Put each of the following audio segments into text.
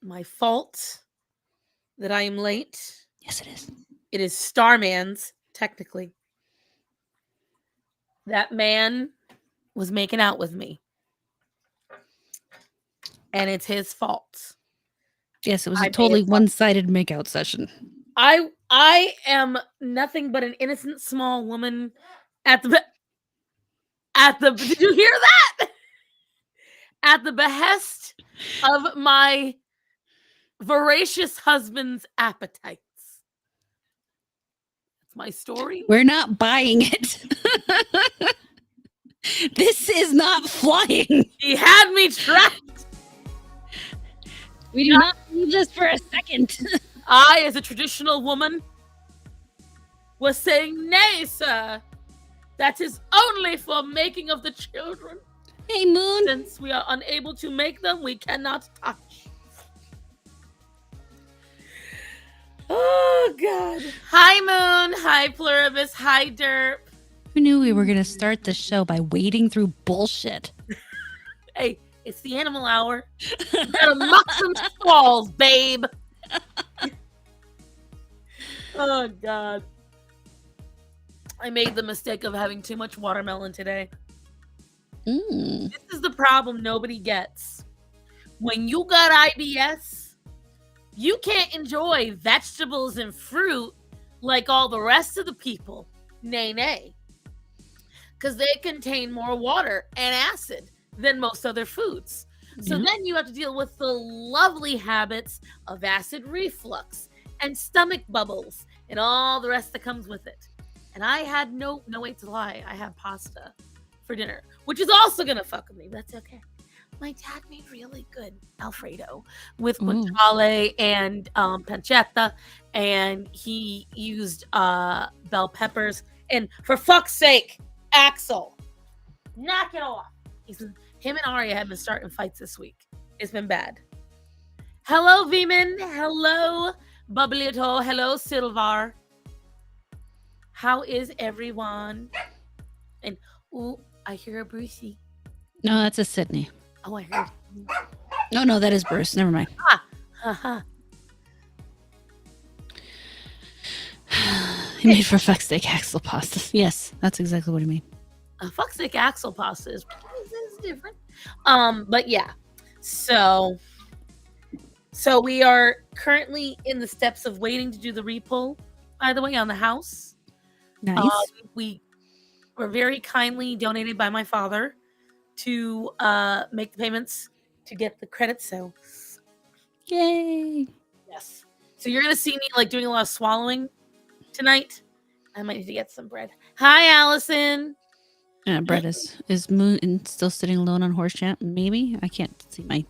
my fault that I am late. Yes, it is. It is Starman's, technically. That man was making out with me. And it's his fault. Yes, it was I a may totally have fucked- one-sided makeout session. I am nothing but an innocent small woman at the did you hear that? At the behest of my voracious husband's appetites. That's my story. We're not buying it. This is not flying. He had me trapped. We do not believe this for a second. I, as a traditional woman, was saying, nay, sir. That is only for making of the children. Hey, Moon. Since we are unable to make them, we cannot touch. Oh, God. Hi, Moon. Hi, Pluribus. Hi, Derp. Who knew we were going to start the show by wading through bullshit? Hey, it's the animal hour. You gotta muck some squalls, babe. Oh, God. I made the mistake of having too much watermelon today. Mm. This is the problem nobody gets. When you got IBS, you can't enjoy vegetables and fruit like all the rest of the people. Nay, nay. Because they contain more water and acid than most other foods. So then you have to deal with the lovely habits of acid reflux and stomach bubbles and all the rest that comes with it. And I had no wait to lie. I had pasta for dinner, which is also going to fuck with me. But that's okay. My dad made really good Alfredo with guanciale and pancetta, and he used bell peppers. And for fuck's sake, Axel, knock it off. Him and Arya have been starting fights this week. It's been bad. Hello, Veeman. Hello, Bubblito. Hello, Silvar. How is everyone? And ooh, I hear a Brucey. No, that's a Sydney. Oh, I heard. No, that is Bruce. Never mind. He made for fuck's sake Axel pasta. Yes, that's exactly what he made. A fuck's sake Axel pasta is different. But yeah. So we are currently in the steps of waiting to do the repull, by the way, on the house. Nice. We were very kindly donated by my father to make the payments to get the credits. So, yay! Yes. So you're gonna see me like doing a lot of swallowing tonight. I might need to get some bread. Hi, Allison. Bread is Moon still sitting alone on horse chat? Maybe I can't see my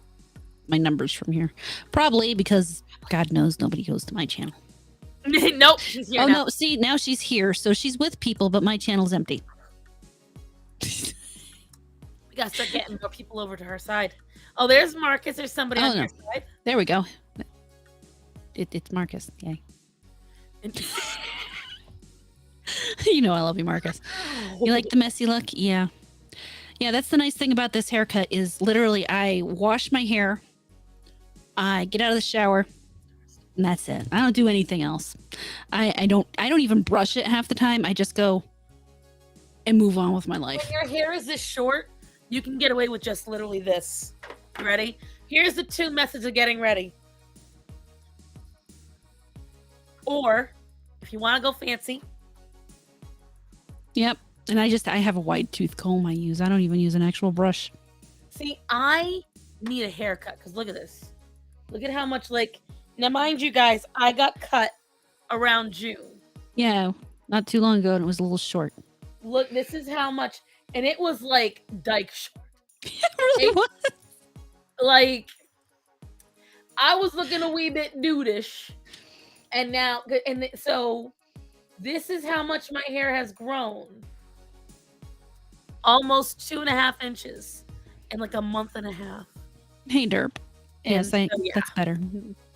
numbers from here. Probably because God knows nobody goes to my channel. Nope, she's here. No, see, now she's here, so she's with people, but my channel's empty. We gotta start getting more people over to her side. Oh, there's Marcus. There's somebody on your side. There we go. It's Marcus. Yay. You know I love you, Marcus. You like the messy look? Yeah. Yeah, that's the nice thing about this haircut is literally I wash my hair, I get out of the shower, and that's it. I don't do anything else. I don't even brush it half the time. I just go and move on with my life. When your hair is this short, you can get away with just literally this. You ready? Here's the 2 methods of getting ready. Or if you want to go fancy. Yep. And I have a wide tooth comb I use. I don't even use an actual brush. See, I need a haircut because look at this. Look at how much now mind you guys, I got cut around June. Yeah, not too long ago and it was a little short. Look, this is how much, and it was like dyke short. It really was. Like, I was looking a wee bit nudish. And now, so this is how much my hair has grown. Almost 2.5 inches in like a month and a half. Hey, Derp. Yes, yeah. That's better.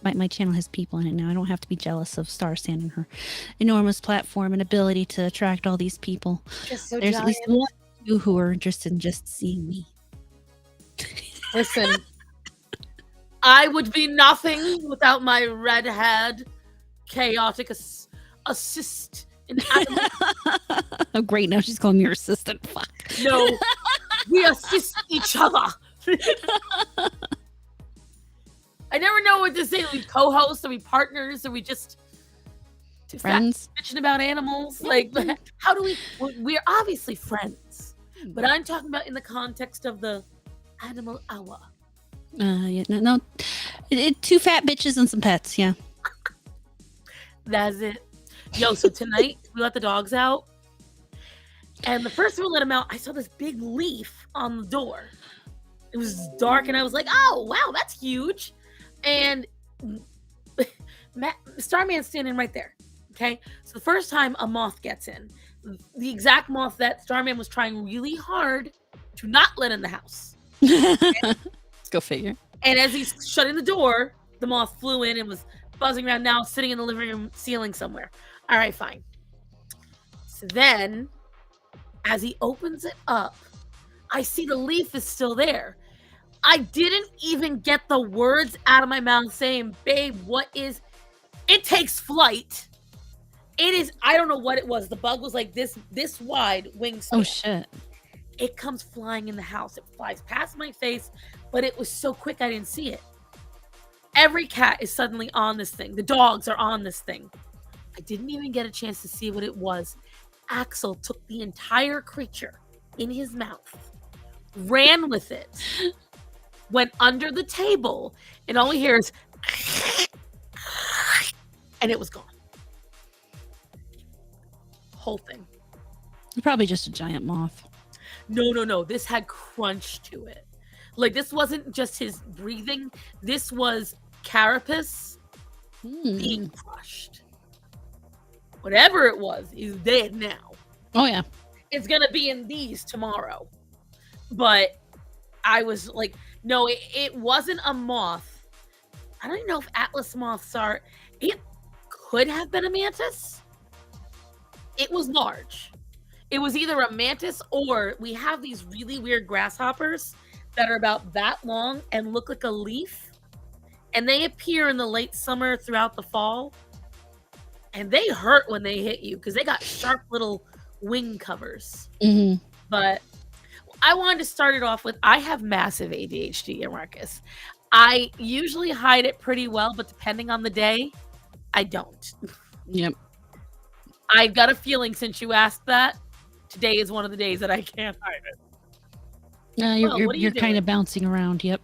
My channel has people in it now. I don't have to be jealous of Star Sand and her enormous platform and ability to attract all these people. Just so There's giant. at least one of you who are interested in just seeing me. Listen, I would be nothing without my red-haired, chaotic assist in animal. Oh, great. Now she's calling me her assistant. Fuck. No, we assist each other. I never know what to say. Are we co-hosts? Are we partners? Are we just Friends? bitching about animals? Like, how do we? We're obviously friends, but I'm talking about in the context of the animal hour. Yeah, no. Two fat bitches and some pets. Yeah. That's it. Yo, so tonight we let the dogs out, and the first time we let them out, I saw this big leaf on the door. It was dark, and I was like, "Oh, wow, that's huge!" And Starman's standing right there. Okay, so the first time a moth gets in, the exact moth that Starman was trying really hard to not let in the house. Let's go figure. And as he's shutting the door, the moth flew in and was buzzing around, now sitting in the living room ceiling somewhere. All right, fine. So then, as he opens it up, I see the leaf is still there. I didn't even get the words out of my mouth saying, babe, what is... It takes flight. It is... I don't know what it was. The bug was like this wide wingspan. Oh, shit. It comes flying in the house. It flies past my face, but it was so quick I didn't see it. Every cat is suddenly on this thing. The dogs are on this thing. I didn't even get a chance to see what it was. Axel took the entire creature in his mouth, ran with it, went under the table, and all we hear is and it was gone. Whole thing. Probably just a giant moth. No. This had crunch to it. Like, this wasn't just his breathing. This was carapace being crushed. Whatever it was is dead now. Oh, yeah. It's going to be in these tomorrow. But I was like, no, it wasn't a moth. I don't even know if Atlas moths are... It could have been a mantis. It was large. It was either a mantis or we have these really weird grasshoppers that are about that long and look like a leaf. And they appear in the late summer throughout the fall. And they hurt when they hit you because they got sharp little wing covers. Mm-hmm. But I wanted to start it off with, I have massive ADHD, Marcus. I usually hide it pretty well, but depending on the day, I don't. Yep. I've got a feeling since you asked that, today is one of the days that I can't hide it. You're kind of bouncing around. Yep.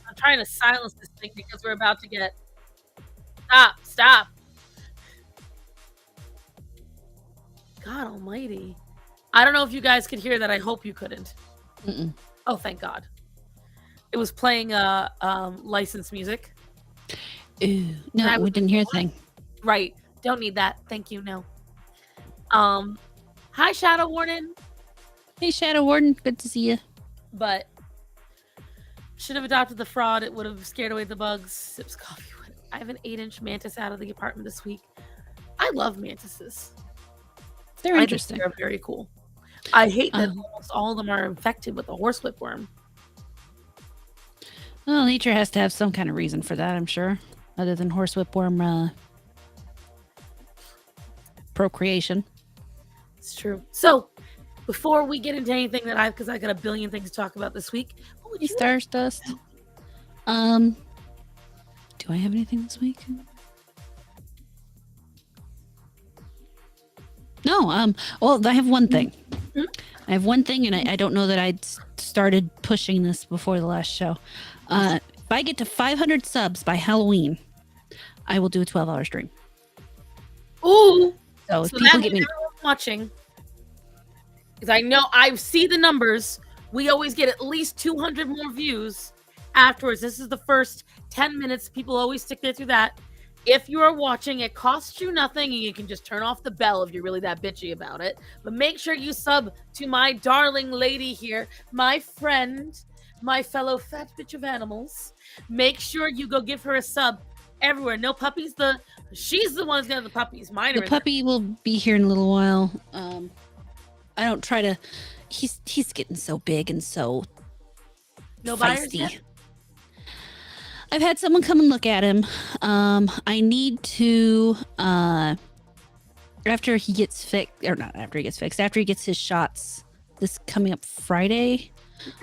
I'm trying to silence this thing because we're about to get... Stop. God almighty. I don't know if you guys could hear that. I hope you couldn't. Mm-mm. Oh, thank God. It was playing licensed music. Ew. No, we didn't hear a thing. Right. Don't need that. Thank you. No. Hi, Shadow Warden. Hey, Shadow Warden. Good to see you. But should have adopted the fraud. It would have scared away the bugs. Sips coffee. I have an 8-inch mantis out of the apartment this week. I love mantises. They're interesting. They're very cool. I hate that almost all of them are infected with the horsewhip worm. Well, nature has to have some kind of reason for that, I'm sure, other than horsewhip worm procreation. It's true. So, before we get into anything because I got a billion things to talk about this week. Hey, Stars Dust. Do I have anything this week? No. Well, I have one thing. Mm-hmm. I have one thing, and I don't know that I'd started pushing this before the last show. If I get to 500 subs by Halloween, I will do a 12-hour stream. Ooh. So if people get me watching, because I see the numbers. We always get at least 200 more views afterwards. This is the first 10 minutes. People always stick there through that. If you are watching, it costs you nothing, and you can just turn off the bell if you're really that bitchy about it. But make sure you sub to my darling lady here, my friend, my fellow fat bitch of animals. Make sure you go give her a sub everywhere. No puppies. She's the one who's gonna have the puppies. Mine are the puppy will be here in a little while. I don't try to. He's getting so big and so no buyers feisty. yet? I've had someone come and look at him. I need to after he gets fixed, or not after he gets fixed, after he gets his shots this coming up Friday,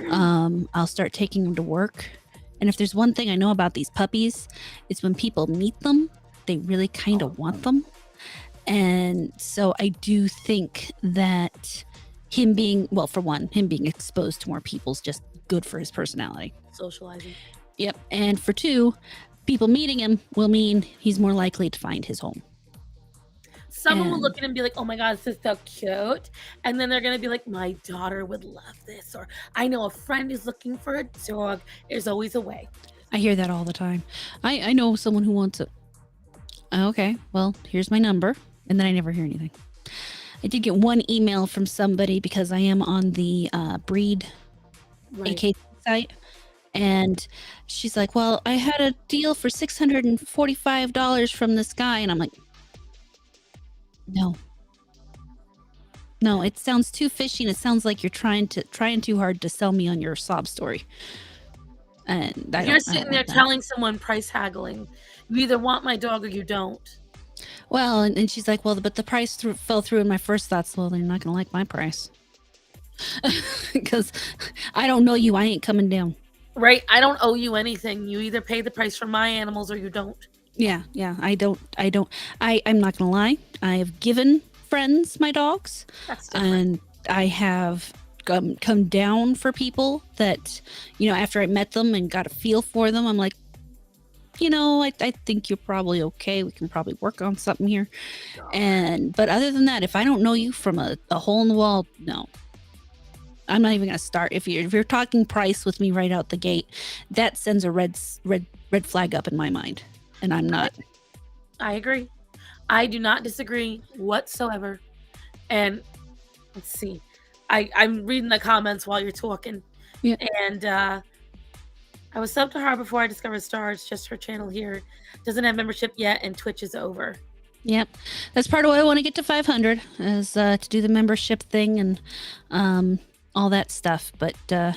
I'll start taking him to work. And if there's one thing I know about these puppies, it's when people meet them, they really kind of want them. And so I do think that him being, well, for one, him being exposed to more people is just good for his personality. Socializing. Yep. And for two, people meeting him will mean he's more likely to find his home. Someone will And- look at him and be like, "Oh my god, this is so cute," and then they're gonna be like, "My daughter would love this," or "I know a friend is looking for a dog." There's always a way. I hear that all the time. I know someone who wants it. Okay, well, here's my number. And then I never hear anything. I did get one email from somebody because I am on the breed Right. AK site. And she's like, well, I had a deal for $645 from this guy. And I'm like, no. No, it sounds too fishy, and it sounds like you're trying too hard to sell me on your sob story. And You're sitting there telling someone price haggling. You either want my dog or you don't. Well, and she's like, well, but the price fell through, and my first thoughts, well, they're not going to like my price. Because I don't know you. I ain't coming down. Right? I don't owe you anything. You either pay the price for my animals or you don't. Yeah. I'm not going to lie. I have given friends my dogs. That's different. And I have come down for people that, after I met them and got a feel for them, I'm like, I think you're probably okay. We can probably work on something here. But other than that, if I don't know you from a hole in the wall, no. I'm not even going to start. If you're talking price with me right out the gate, that sends a red flag up in my mind, and I'm not. I agree. I do not disagree whatsoever. And let's see, I'm reading the comments while you're talking. Yeah. And I was subbed to her before I discovered Star. It's just her channel here. Doesn't have membership yet, and Twitch is over. Yep, that's part of why I want to get to 500 is to do the membership thing and all that stuff. But I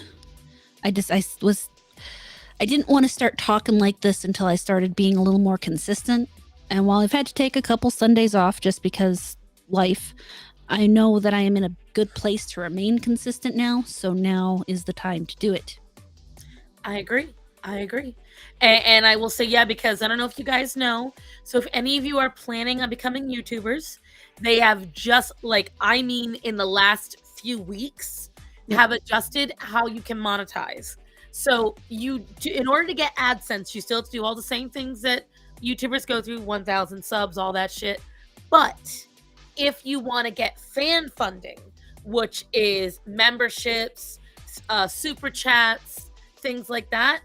didn't want to start talking like this until I started being a little more consistent. And while I've had to take a couple Sundays off just because life, I know that I am in a good place to remain consistent now. So now is the time to do it. I agree. And I will say, yeah, because I don't know if you guys know. So if any of you are planning on becoming YouTubers, they have just in the last few weeks, have adjusted how you can monetize. So in order to get AdSense, you still have to do all the same things that YouTubers go through, 1,000 subs, all that shit. But if you want to get fan funding, which is memberships, super chats, things like that,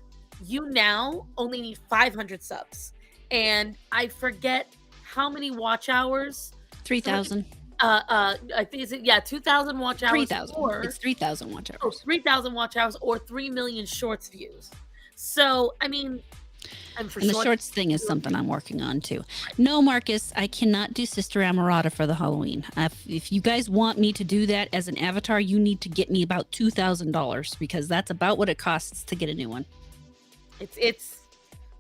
you now only need 500 subs. And I forget how many watch hours. 3,000. I think 2,000 watch hours. 3,000. It's 3,000 watch hours. 3,000 watch hours or 3 million shorts views. So, I mean, and the shorts thing is something I'm working on too. No, Marcus, I cannot do Sister Amorata for the Halloween. If you guys want me to do that as an avatar, you need to get me about $2,000 because that's about what it costs to get a new one. It's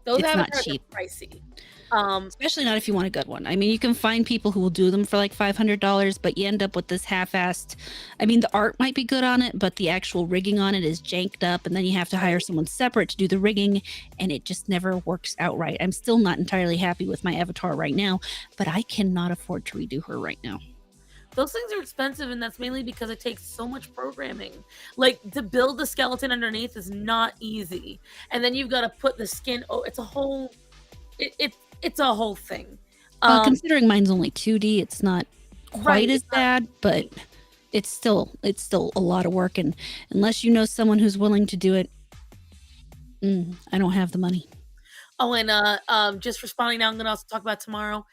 not cheap. Are pricey. Especially not if you want a good one. I mean, you can find people who will do them for like $500, but you end up with this half-assed. I mean, the art might be good on it, but the actual rigging on it is janked up, and then you have to hire someone separate to do the rigging, and it just never works out right. I'm still not entirely happy with my avatar right now, but I cannot afford to redo her right now. Those things are expensive, and that's mainly because it takes so much programming. Like, to build the skeleton underneath is not easy, and then you've got to put the skin. Oh, it's a whole. It's a whole thing. Well, considering mine's only 2D, it's not quite as bad, but it's still a lot of work. And unless you know someone who's willing to do it, I don't have the money. Oh, and just responding now, I'm going to also talk about tomorrow.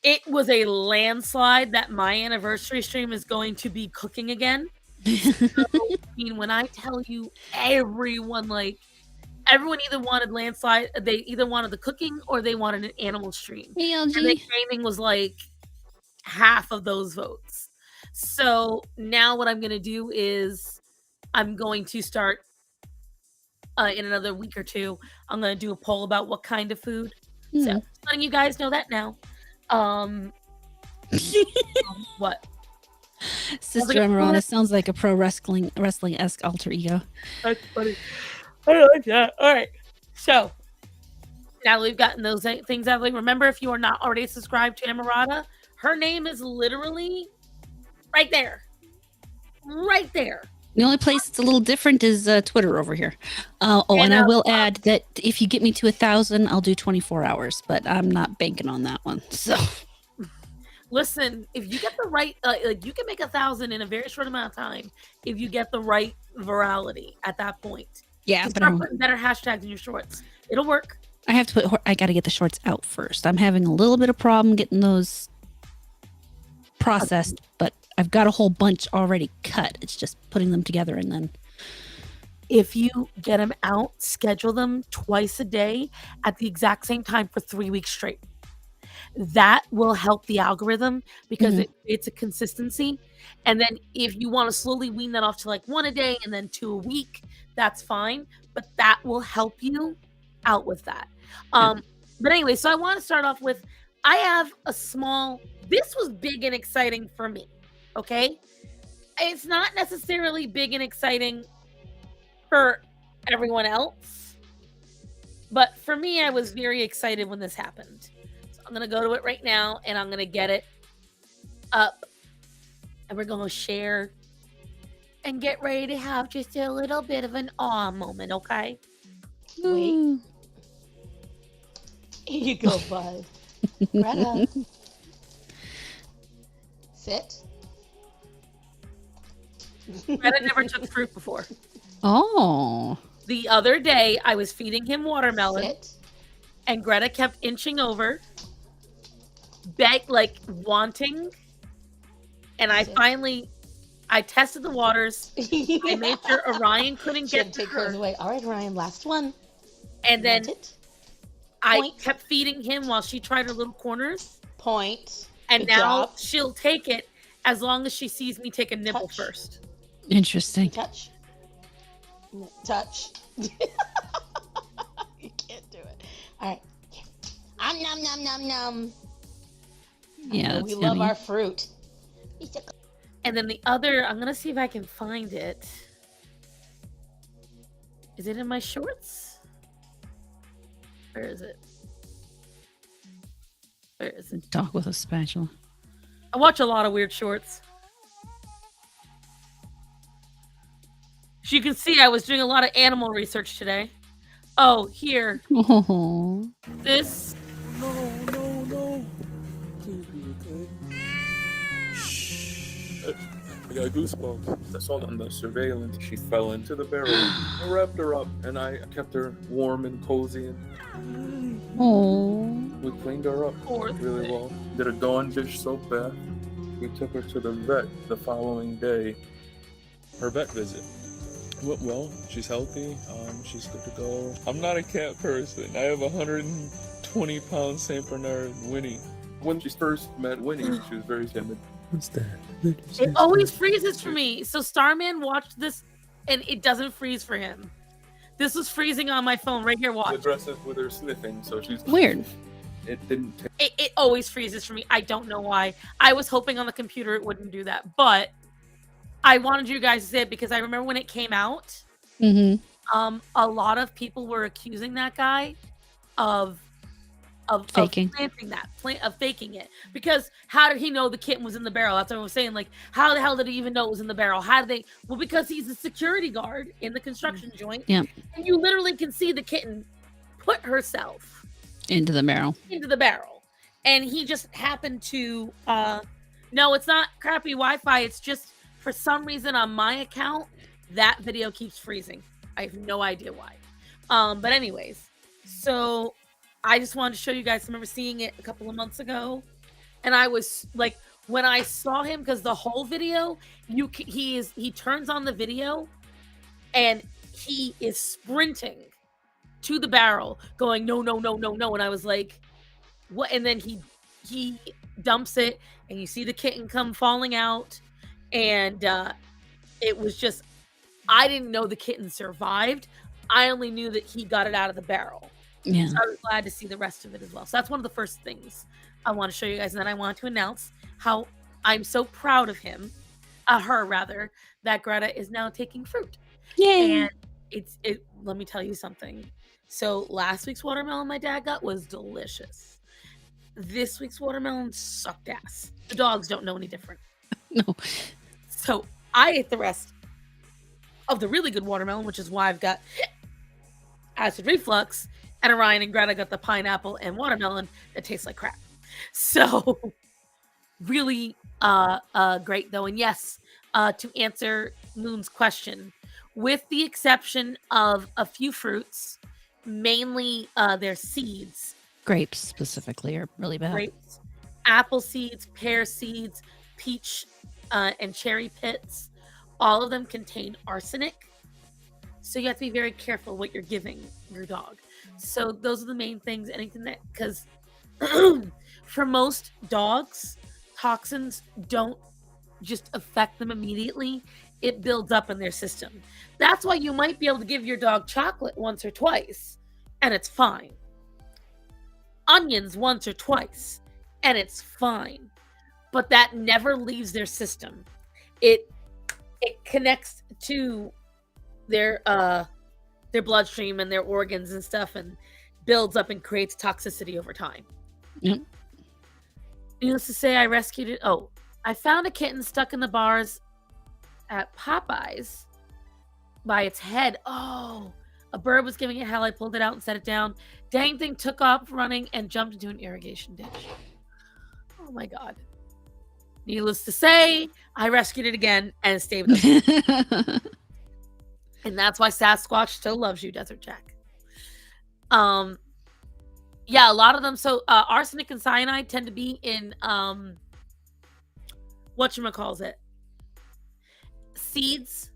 It was a landslide that my anniversary stream is going to be cooking again. So, I mean, when I tell you everyone either wanted landslide, they either wanted the cooking or they wanted an animal stream. And the gaming was like half of those votes. So now what I'm going to do is I'm going to start in another week or two, I'm gonna do a poll about what kind of food. So, Hmm. just letting you guys know that now. What? Sister Emerald sounds like a pro wrestling-esque alter ego. That's funny. I like that. All right. So now that we've gotten those things out of the way, remember, if you are not already subscribed to StarMorata, her name is literally right there. Right there. The only place it's a little different is Twitter over here. And I will add that if you get me to 1,000, I'll do 24 hours, but I'm not banking on that one. So listen, if you get the right, like you can make 1,000 in a very short amount of time if you get the right virality at that point. Yeah, Just but start putting better hashtags in your shorts. It'll work. I have to I got to get the shorts out first. I'm having a little bit of problem getting those processed, but I've got a whole bunch already cut. It's just putting them together, and then if you get them out, schedule them twice a day at the exact same time for 3 weeks straight. That will help the algorithm because it's a consistency. And then if you want to slowly wean that off to like 1 a day and then 2 a week, that's fine. But that will help you out with that. But anyway, so I want to start off with, I have a small, this was big and exciting for me. Okay. It's not necessarily big and exciting for everyone else, but for me, I was very excited when this happened. So I'm going to go to it right now and I'm going to get it up and we're going to share and get ready to have just a little bit of an awe moment. Okay. Wait. Here you go, bud. Greta. Sit. Greta never took fruit before. Oh. The other day, I was feeding him watermelon, Sit. and Greta kept inching over, wanting. And I I tested the waters. I made sure Orion couldn't get to take her. hers away. All right, Orion, last one. And then I Point. kept feeding him while she tried her little corners. Point. And Good now job. she'll take it as long as she sees me take a nibble Touch. first. Interesting. Touch. Touch. You can't do it. All right. Nom nom nom nom. Yeah, that's we yummy. love our fruit. And then the other, I'm gonna see if I can find it. Is it in my shorts? Where is it? Where is it? Dog with a spatula. I watch a lot of weird shorts. As you can see, I was doing a lot of animal research today. Oh, here. Oh. This. No. Please be okay. Shh. I got goosebumps. I saw on the surveillance. She fell into the barrel. I wrapped her up and I kept her warm and cozy. And Oh. we cleaned her up really well. Did a Dawn dish soap bath. We took her to the vet the following day. Her vet visit went well. She's healthy. She's good to go. I'm not a cat person. I have a 120-pound Saint Bernard, Winnie. When she first met Winnie, she was very timid. What's that? It always freezes for me. So Starman watched this, and it doesn't freeze for him. This was freezing on my phone right here. Watch. Addresses with her sniffing, so she's Weird. It didn't. It always freezes for me. I don't know why. I was hoping on the computer it wouldn't do that, but I wanted you guys to say it because I remember when it came out. A lot of people were accusing that guy of Faking. of faking it. Because how did he know the kitten was in the barrel? That's what I was saying. Like, how the hell did he even know it was in the barrel? How did they? Well, because he's a security guard in the construction joint. Yep. And you literally can see the kitten put herself Into the barrel. And he just happened to no, it's not crappy Wi-Fi. It's just for some reason on my account that video keeps freezing. I have no idea why. But anyways, so I just wanted to show you guys. I remember seeing it a couple of months ago, and I was like, when I saw him, because the whole video, he turns on the video, and he is sprinting to the barrel, going no, and I was like, what? And then he dumps it, and you see the kitten come falling out, and it was just, I didn't know the kitten survived. I only knew that he got it out of the barrel. Yeah. So I was glad to see the rest of it as well. So that's one of the first things I want to show you guys. And then I want to announce how I'm so proud of him, her rather, that Greta is now taking fruit. Yay. And let me tell you something. So last week's watermelon my dad got was delicious. This week's watermelon sucked ass. The dogs don't know any different. No. So I ate the rest of the really good watermelon, which is why I've got acid reflux, and Orion and Greta got the pineapple and watermelon that tastes like crap. So really great though. And yes, to answer Moon's question, with the exception of a few fruits, mainly their seeds. Grapes specifically are really bad. Grapes, apple seeds, pear seeds, peach and cherry pits, all of them contain arsenic. So you have to be very careful what you're giving your dog. So those are the main things. Anything that, because for most dogs, toxins don't just affect them immediately. It builds up in their system. That's why you might be able to give your dog chocolate once or twice, and it's fine. Onions once or twice, and it's fine. But that never leaves their system. It connects to their bloodstream and their organs and stuff, and builds up and creates toxicity over time. Yep. Needless to say, I rescued it. Oh, I found a kitten stuck in the bars at Popeyes by its head. Oh, a bird was giving it hell. I pulled it out and set it down. Dang thing took off running and jumped into an irrigation ditch. Oh my God. Needless to say, I rescued it again and it stayed with us. And that's why Sasquatch still loves you, Desert Jack. Yeah, a lot of them. So arsenic and cyanide tend to be in whatchamacallit, seeds.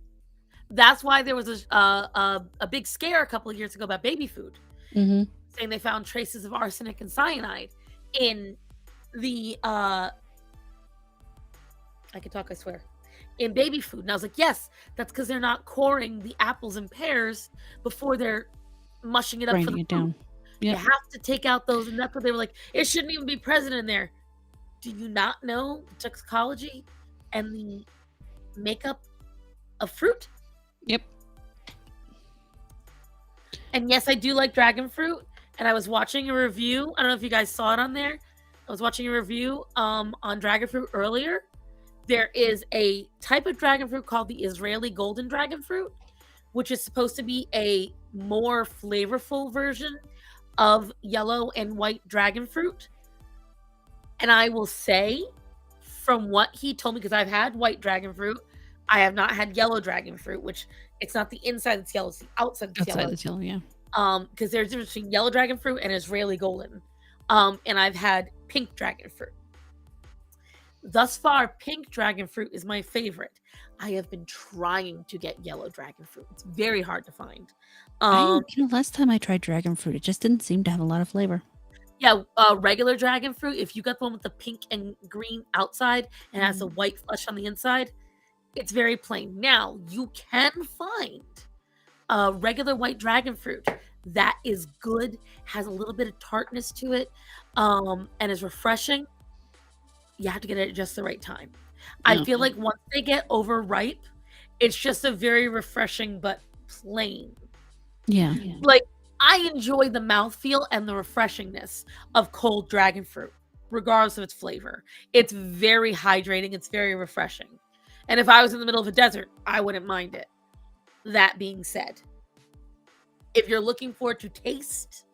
That's why there was a big scare a couple of years ago about baby food, saying they found traces of arsenic and cyanide in the I can talk, I swear, in baby food. And I was like, yes, that's because they're not coring the apples and pears before they're mushing it up for the it down. Yep. You have to take out those, and that's what they were like, it shouldn't even be present in there. Do you not know the toxicology and the makeup of fruit? Yep. And yes, I do like dragon fruit. And I was watching a review. I don't know if you guys saw it on there. I was watching a review on dragon fruit earlier. There is a type of dragon fruit called the Israeli golden dragon fruit, which is supposed to be a more flavorful version of yellow and white dragon fruit. And I will say, from what he told me, because I've had white dragon fruit, I have not had yellow dragon fruit, which it's not the inside that's yellow, it's the outside that's yellow. That's yellow, yeah. Because there's a difference between yellow dragon fruit and Israeli golden. And I've had pink dragon fruit. Thus far, pink dragon fruit is my favorite. I have been trying to get yellow dragon fruit. It's very hard to find. Last time I tried dragon fruit, it just didn't seem to have a lot of flavor. Yeah, regular dragon fruit, if you got the one with the pink and green outside and has a white flesh on the inside, it's very plain. Now, you can find regular white dragon fruit that is good, has a little bit of tartness to it, and is refreshing. You have to get it at just the right time. I feel like once they get overripe, it's just a very refreshing but plain. Yeah. Like, I enjoy the mouthfeel and the refreshingness of cold dragon fruit, regardless of its flavor. It's very hydrating. It's very refreshing. And if I was in the middle of a desert, I wouldn't mind it. That being said, if you're looking for it to taste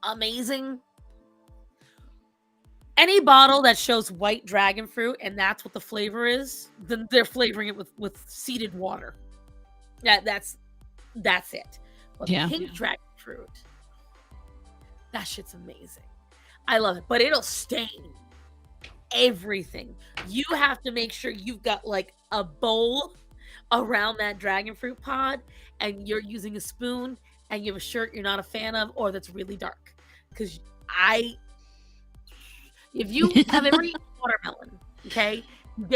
amazing, any bottle that shows white dragon fruit and that's what the flavor is, then they're flavoring it with seeded water. That's it. But pink dragon fruit, that shit's amazing. I love it, but it'll stain everything. You have to make sure you've got like a bowl around that dragon fruit pod, and you're using a spoon, and you have a shirt you're not a fan of, or that's really dark. Because if you have ever eaten watermelon, okay,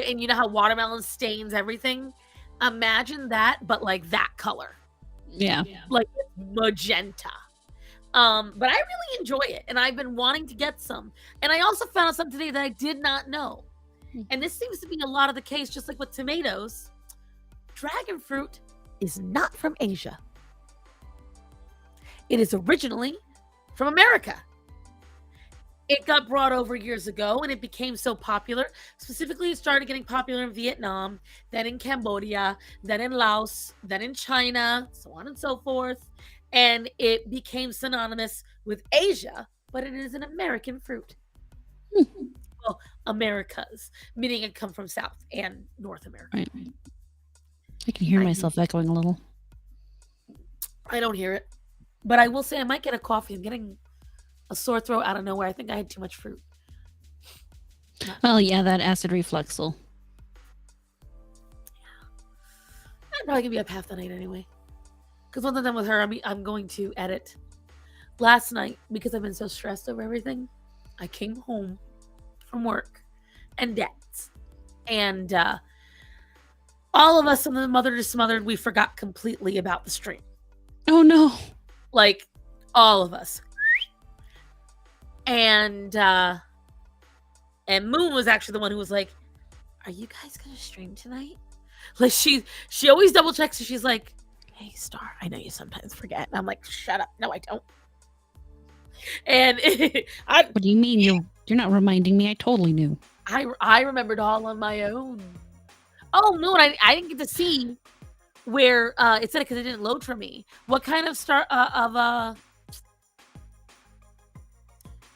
and you know how watermelon stains everything, imagine that, but like that color. Yeah. like magenta. But I really enjoy it, and I've been wanting to get some. And I also found out something today that I did not know. And this seems to be a lot of the case, just like with tomatoes. Dragon fruit is not from Asia. It is originally from America. It got brought over years ago and it became so popular. Specifically, it started getting popular in Vietnam, then in Cambodia, then in Laos, then in China, so on and so forth. And it became synonymous with Asia, but it is an American fruit. Well, Americas, meaning it come from South and North America. Right. I can hear myself echoing a little. I don't hear it. But I will say I might get a coffee. I'm getting a sore throat out of nowhere. I think I had too much fruit. Well, yeah, that acid reflux will. I'm probably gonna be up half the night anyway. Because once I'm done with her, I'm going to edit. Last night, because I've been so stressed over everything, I came home from work and debts. And all of us in the Mother to Smothered, we forgot completely about the stream. Oh no. Like, all of us. And Moon was actually the one who was like, "Are you guys gonna stream tonight?" Like she always double checks and she's like, "Hey Star, I know you sometimes forget." And I'm like, "Shut up. No, I don't." And What do you mean you're not reminding me? I totally knew. I remembered all on my own. Oh, Moon, I didn't get to see where it said it because it didn't load for me. What kind of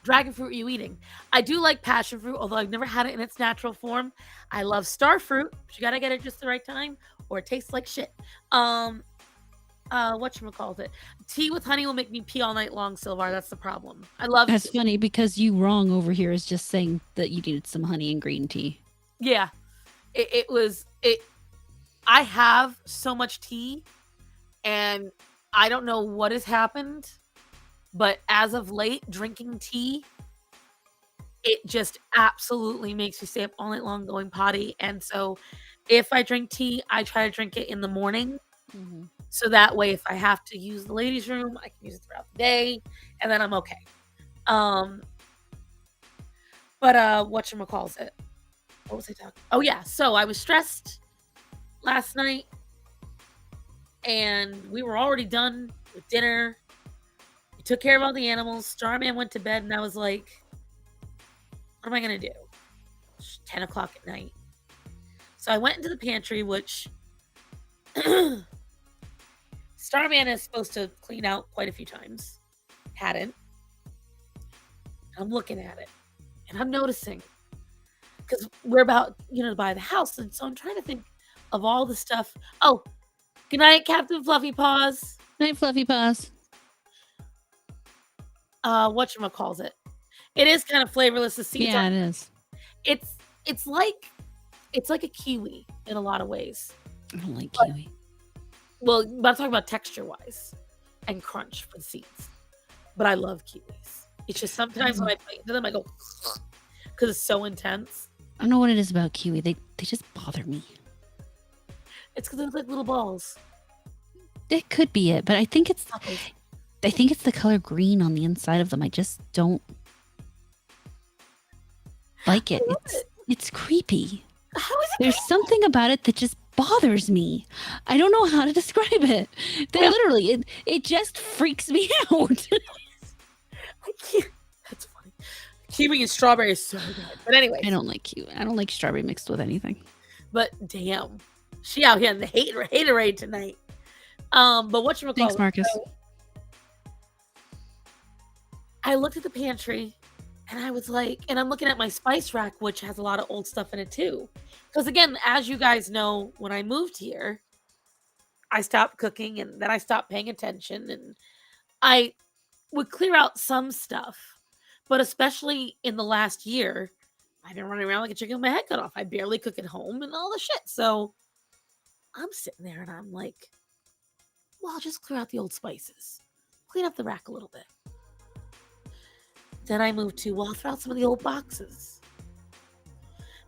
dragon fruit are you eating? I do like passion fruit, although I've never had it in its natural form. I love star fruit, but you gotta get it just the right time, or it tastes like shit. Whatchamacallit? Tea with honey will make me pee all night long, Silvar. That's the problem. I love That's tea. funny because you wrong over here is just saying that you needed some honey and green tea. Yeah. I have so much tea, and I don't know what has happened, but as of late, drinking tea, it just absolutely makes me stay up all night long going potty. And so if I drink tea, I try to drink it in the morning. Mm-hmm. So that way, if I have to use the ladies' room, I can use it throughout the day, and then I'm okay. But whatchamacallit? What was I talking? Oh yeah, so I was stressed last night, and we were already done with dinner. We took care of all the animals. Starman went to bed, and I was like, "What am I gonna do?" It's 10 o'clock at night. So I went into the pantry, which Starman is supposed to clean out quite a few times. Hadn't. I'm looking at it, and I'm noticing, because we're about, to buy the house, and so I'm trying to think of all the stuff. Oh, good night, Captain Fluffy Paws. Night, Fluffy Paws. Whatchamacallit? It is kind of flavorless. The seeds Yeah, it is. It's like a kiwi in a lot of ways. I don't like kiwi. Well, I'm talking about texture-wise and crunch for the seeds. But I love kiwis. It's just sometimes when I bite into them, I go because it's so intense. I don't know what it is about kiwi. They just bother me. It's because they look like little balls. It could be it, but I think it's the color green on the inside of them. I just don't like it. It's creepy. How is it? There's something about it that just bothers me. I don't know how to describe it. Literally, it just freaks me out. I can't. That's funny. Kiwi and strawberry is so good. But anyway. I don't like kiwi. I don't like strawberry mixed with anything. But damn. She out here in the haterade tonight. But whatchamacallit? Thanks, Marcus. So, I looked at the pantry and I was like, and I'm looking at my spice rack, which has a lot of old stuff in it too. Because again, as you guys know, when I moved here, I stopped cooking and then I stopped paying attention, and I would clear out some stuff. But especially in the last year, I've been running around like a chicken with my head cut off. I barely cook at home and all the shit. So I'm sitting there and I'm like, well, I'll just clear out the old spices. Clean up the rack a little bit. Then I moved to, well, I'll throw out some of the old boxes.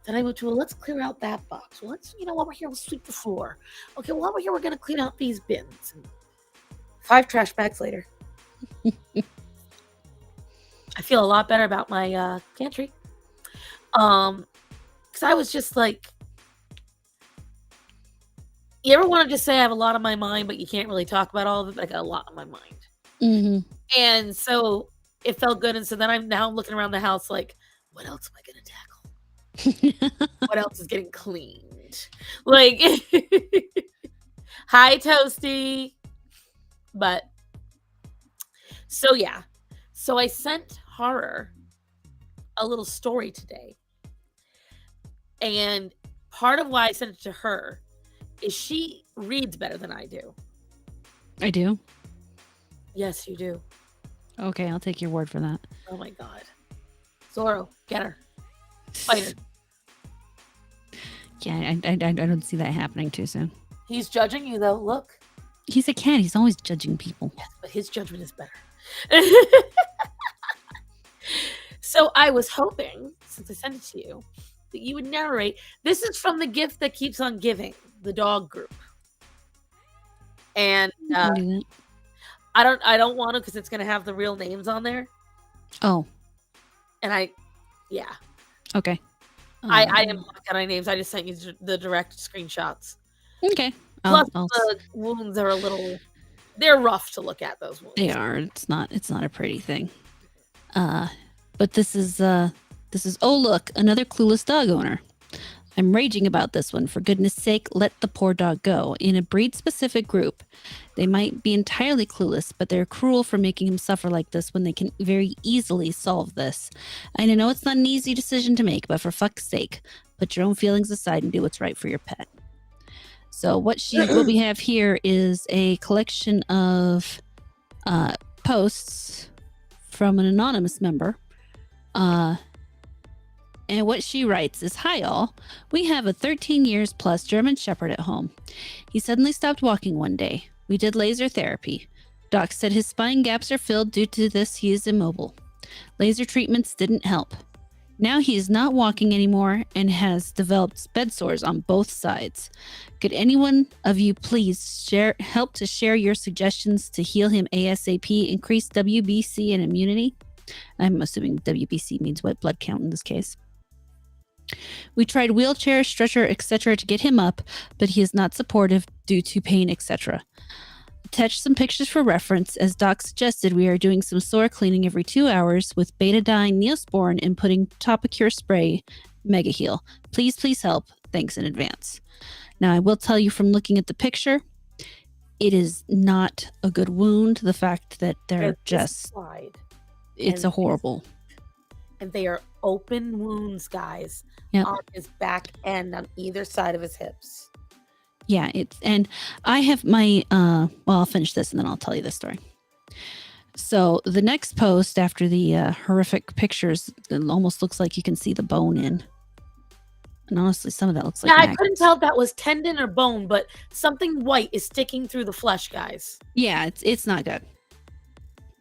Then I moved to, well, let's clear out that box. Well, let's, while we're here, we'll sweep the floor. Okay, while we're here, we're going to clean out these bins. And 5 trash bags later. I feel a lot better about my pantry. Because I was just like, you ever want to just say I have a lot on my mind, but you can't really talk about all of it? I got a lot on my mind. Mm-hmm. And so it felt good. And so then I'm looking around the house like, what else am I going to tackle? What else is getting cleaned? Like, hi, Toasty. But, so yeah. So I sent Horror a little story today. And part of why I sent it to her is she reads better than I do. I do? Yes, you do. Okay, I'll take your word for that. Oh my God. Zorro, get her. Fight her. Yeah, I don't see that happening too soon. He's judging you though. Look. He's a cat. He's always judging people. Yes, but his judgment is better. So I was hoping, since I sent it to you, that you would narrate. This is from the Gift That Keeps on Giving, the dog group. And I can do that. I don't want to because it's gonna have the real names on there. Oh, And okay. I am not counting names. I just sent you the direct screenshots. Okay. Plus the wounds are they're rough to look at, those wounds. They are. It's not a pretty thing. But this is oh look, another clueless dog owner. I'm raging about this one. For goodness sake, let the poor dog go. In a breed-specific group, they might be entirely clueless, but they're cruel for making him suffer like this when they can very easily solve this. And I know it's not an easy decision to make, but for fuck's sake, put your own feelings aside and do what's right for your pet. So what we have here is a collection of posts from an anonymous member. And what she writes is, "Hi all, we have a 13 years plus German Shepherd at home. He suddenly stopped walking one day. We did laser therapy. Doc said his spine gaps are filled. Due to this, he is immobile. Laser treatments didn't help. Now he is not walking anymore and has developed bed sores on both sides. Could anyone of you please help to share your suggestions to heal him ASAP, increase WBC and immunity?" I'm assuming WBC means white blood count in this case. "We tried wheelchair, stretcher, etc. to get him up, but he is not supportive due to pain, etc. Attach some pictures for reference. As Doc suggested, we are doing some sore cleaning every 2 hours with betadine, Neosporin, and putting Topicure spray, Mega Heal. Please help. Thanks in advance." Now, I will tell you from looking at the picture, it is not a good wound. The fact that they're just... It's a horrible... And they are open wounds, guys, on his back end on either side of his hips. Yeah, and I have my well, I'll finish this and then I'll tell you this story. So the next post after the horrific pictures, it almost looks like you can see the bone in. And honestly, some of that looks like I maggots. couldn't tell if that was tendon or bone, but something white is sticking through the flesh, guys. Yeah, it's not good.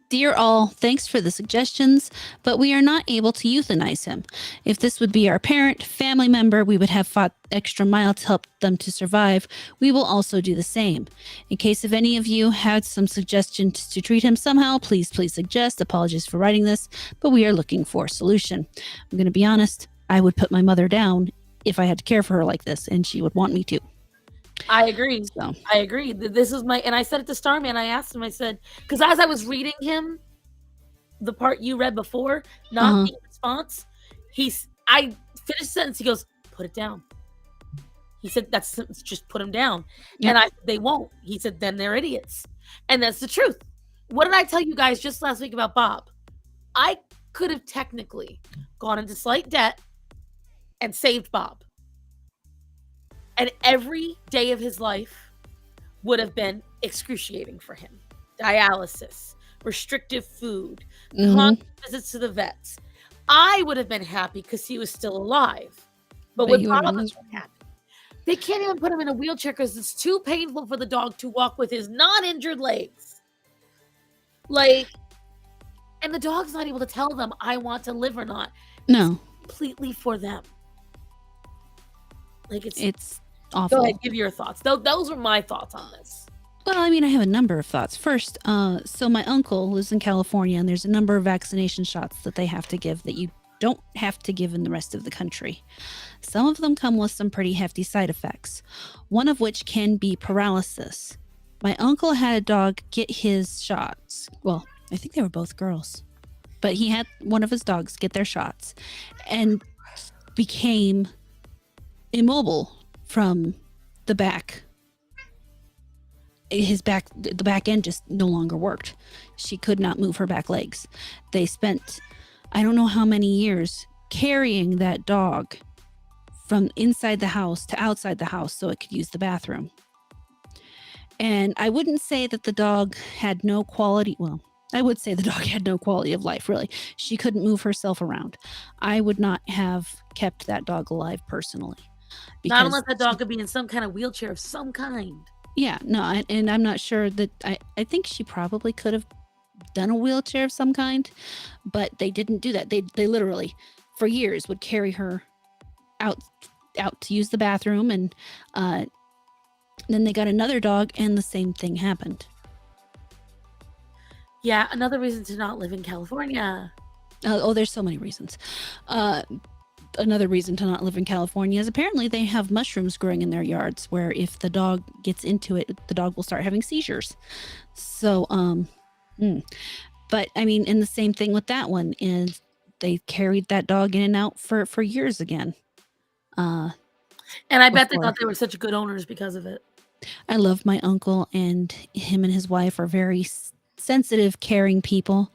"Dear all, thanks for the suggestions, but we are not able to euthanize him. If this would be our parent, family member, we would have fought extra mile to help them to survive. We will also do the same. In case if any of you had some suggestions to treat him somehow, please suggest. Apologies for writing this, but we are looking for a solution. I'm going to be honest, I would put my mother down if I had to care for her like this, and she would want me to." I agree. So. I agree. This is and I said it to Starman. I asked him, I said, because as I was reading him, the part you read before, not the response, I finished the sentence. He goes, "Put it down." He said, "That's just put him down." Yep. And I said, "They won't." He said, "Then they're idiots." And that's the truth. What did I tell you guys just last week about Bob? I could have technically gone into slight debt and saved Bob. And every day of his life would have been excruciating for him. Dialysis, restrictive food, constant visits to the vets. I would have been happy because he was still alive. But with Bob, I was happy. They can't even put him in a wheelchair because it's too painful for the dog to walk with his non-injured legs. And the dog's not able to tell them, "I want to live or not." No. It's completely for them. It's awful. Go ahead, give your thoughts. Those are my thoughts on this. Well, I mean, I have a number of thoughts. First, so my uncle lives in California, and there's a number of vaccination shots that they have to give that you don't have to give in the rest of the country. Some of them come with some pretty hefty side effects, one of which can be paralysis. My uncle had a dog get his shots. Well, I think they were both girls, but he had one of his dogs get their shots and became immobile from the back. The back end just no longer worked. She could not move her back legs. They spent, I don't know how many years carrying that dog from inside the house to outside the house so it could use the bathroom. And I wouldn't say that the dog had no quality. Well, I would say the dog had no quality of life, really. She couldn't move herself around. I would not have kept that dog alive personally. Not unless that dog could be in some kind of wheelchair of some kind. Yeah, no, and I'm not sure that I think she probably could have done a wheelchair of some kind, but they didn't do that. They literally for years would carry her out to use the bathroom, and then they got another dog and the same thing happened. Yeah, another reason to not live in California. There's so many reasons. Another reason to not live in California is apparently they have mushrooms growing in their yards where if the dog gets into it, the dog will start having seizures. So, but I mean, and the same thing with that one is they carried that dog in and out for years again. And I bet they thought they were such good owners because of it. I love my uncle, and him and his wife are very sensitive, caring people.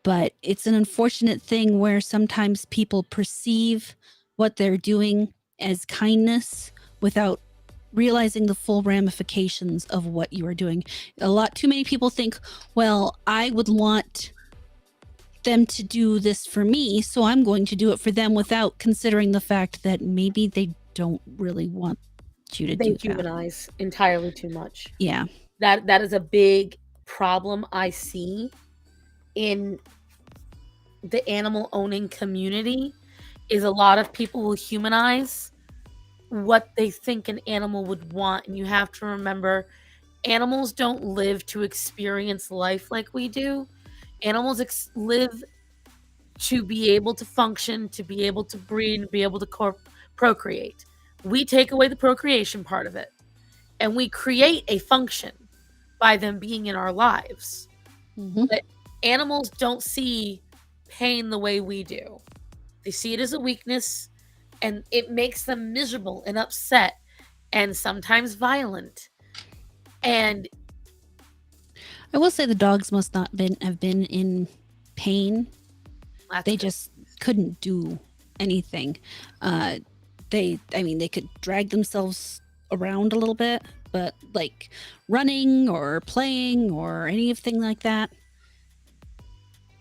But it's an unfortunate thing where sometimes people perceive what they're doing as kindness without realizing the full ramifications of what you are doing. Too many people think, well, I would want them to do this for me, so I'm going to do it for them without considering the fact that maybe they don't really want you to do that. They humanize entirely too much. Yeah. That is a big problem I see in the animal owning community, is a lot of people will humanize what they think an animal would want. And you have to remember, animals don't live to experience life like we do. Animals live to be able to function, to be able to breed, and be able to procreate. We take away the procreation part of it, and we create a function by them being in our lives. Mm-hmm. But animals don't see pain the way we do. They see it as a weakness, and it makes them miserable and upset and sometimes violent. And I will say the dogs must not have been in pain. They just couldn't do anything. They could drag themselves around a little bit, but like running or playing or anything like that,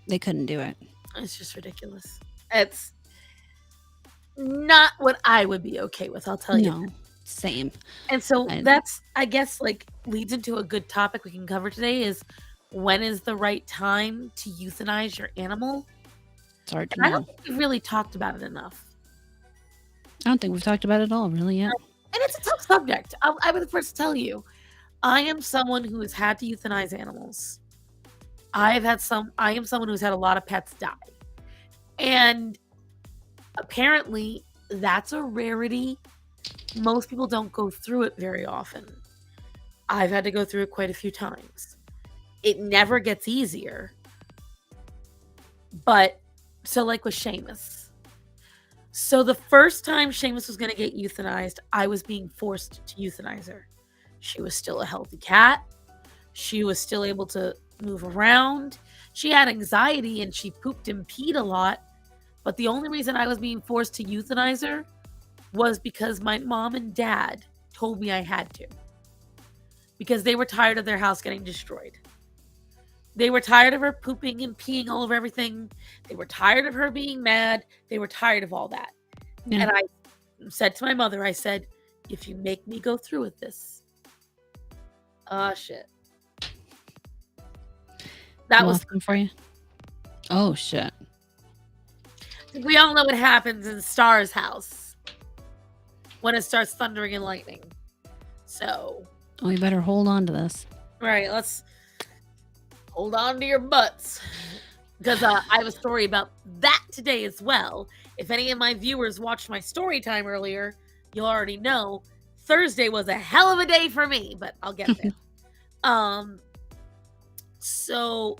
they couldn't do it. It's just ridiculous. It's not what I would be okay with, I'll tell you. No, same. And so that's, I guess, like leads into a good topic we can cover today is, when is the right time to euthanize your animal? It's hard to know. I know. don't think we've really talked about it enough. I don't think we've talked about it at all, really, yet. And it's a tough subject. I would first tell you, I am someone who has had to euthanize animals. I am someone who's had a lot of pets die. And apparently that's a rarity. Most people don't go through it very often. I've had to go through it quite a few times. It never gets easier. But, so like with Seamus. So the first time Seamus was going to get euthanized, I was being forced to euthanize her. She was still a healthy cat. She was still able to move around. She had anxiety and she pooped and peed a lot. But the only reason I was being forced to euthanize her was because my mom and dad told me I had to. Because they were tired of their house getting destroyed. They were tired of her pooping and peeing all over everything. They were tired of her being mad. They were tired of all that. Yeah. And I said to my mother, I said, if you make me go through with this, shit. That was for you. Oh, shit. We all know what happens in Star's house when it starts thundering and lightning. So. Oh, you better hold on to this. Right, let's hold on to your butts. Because I have a story about that today as well. If any of my viewers watched my story time earlier, you'll already know Thursday was a hell of a day for me, but I'll get there. So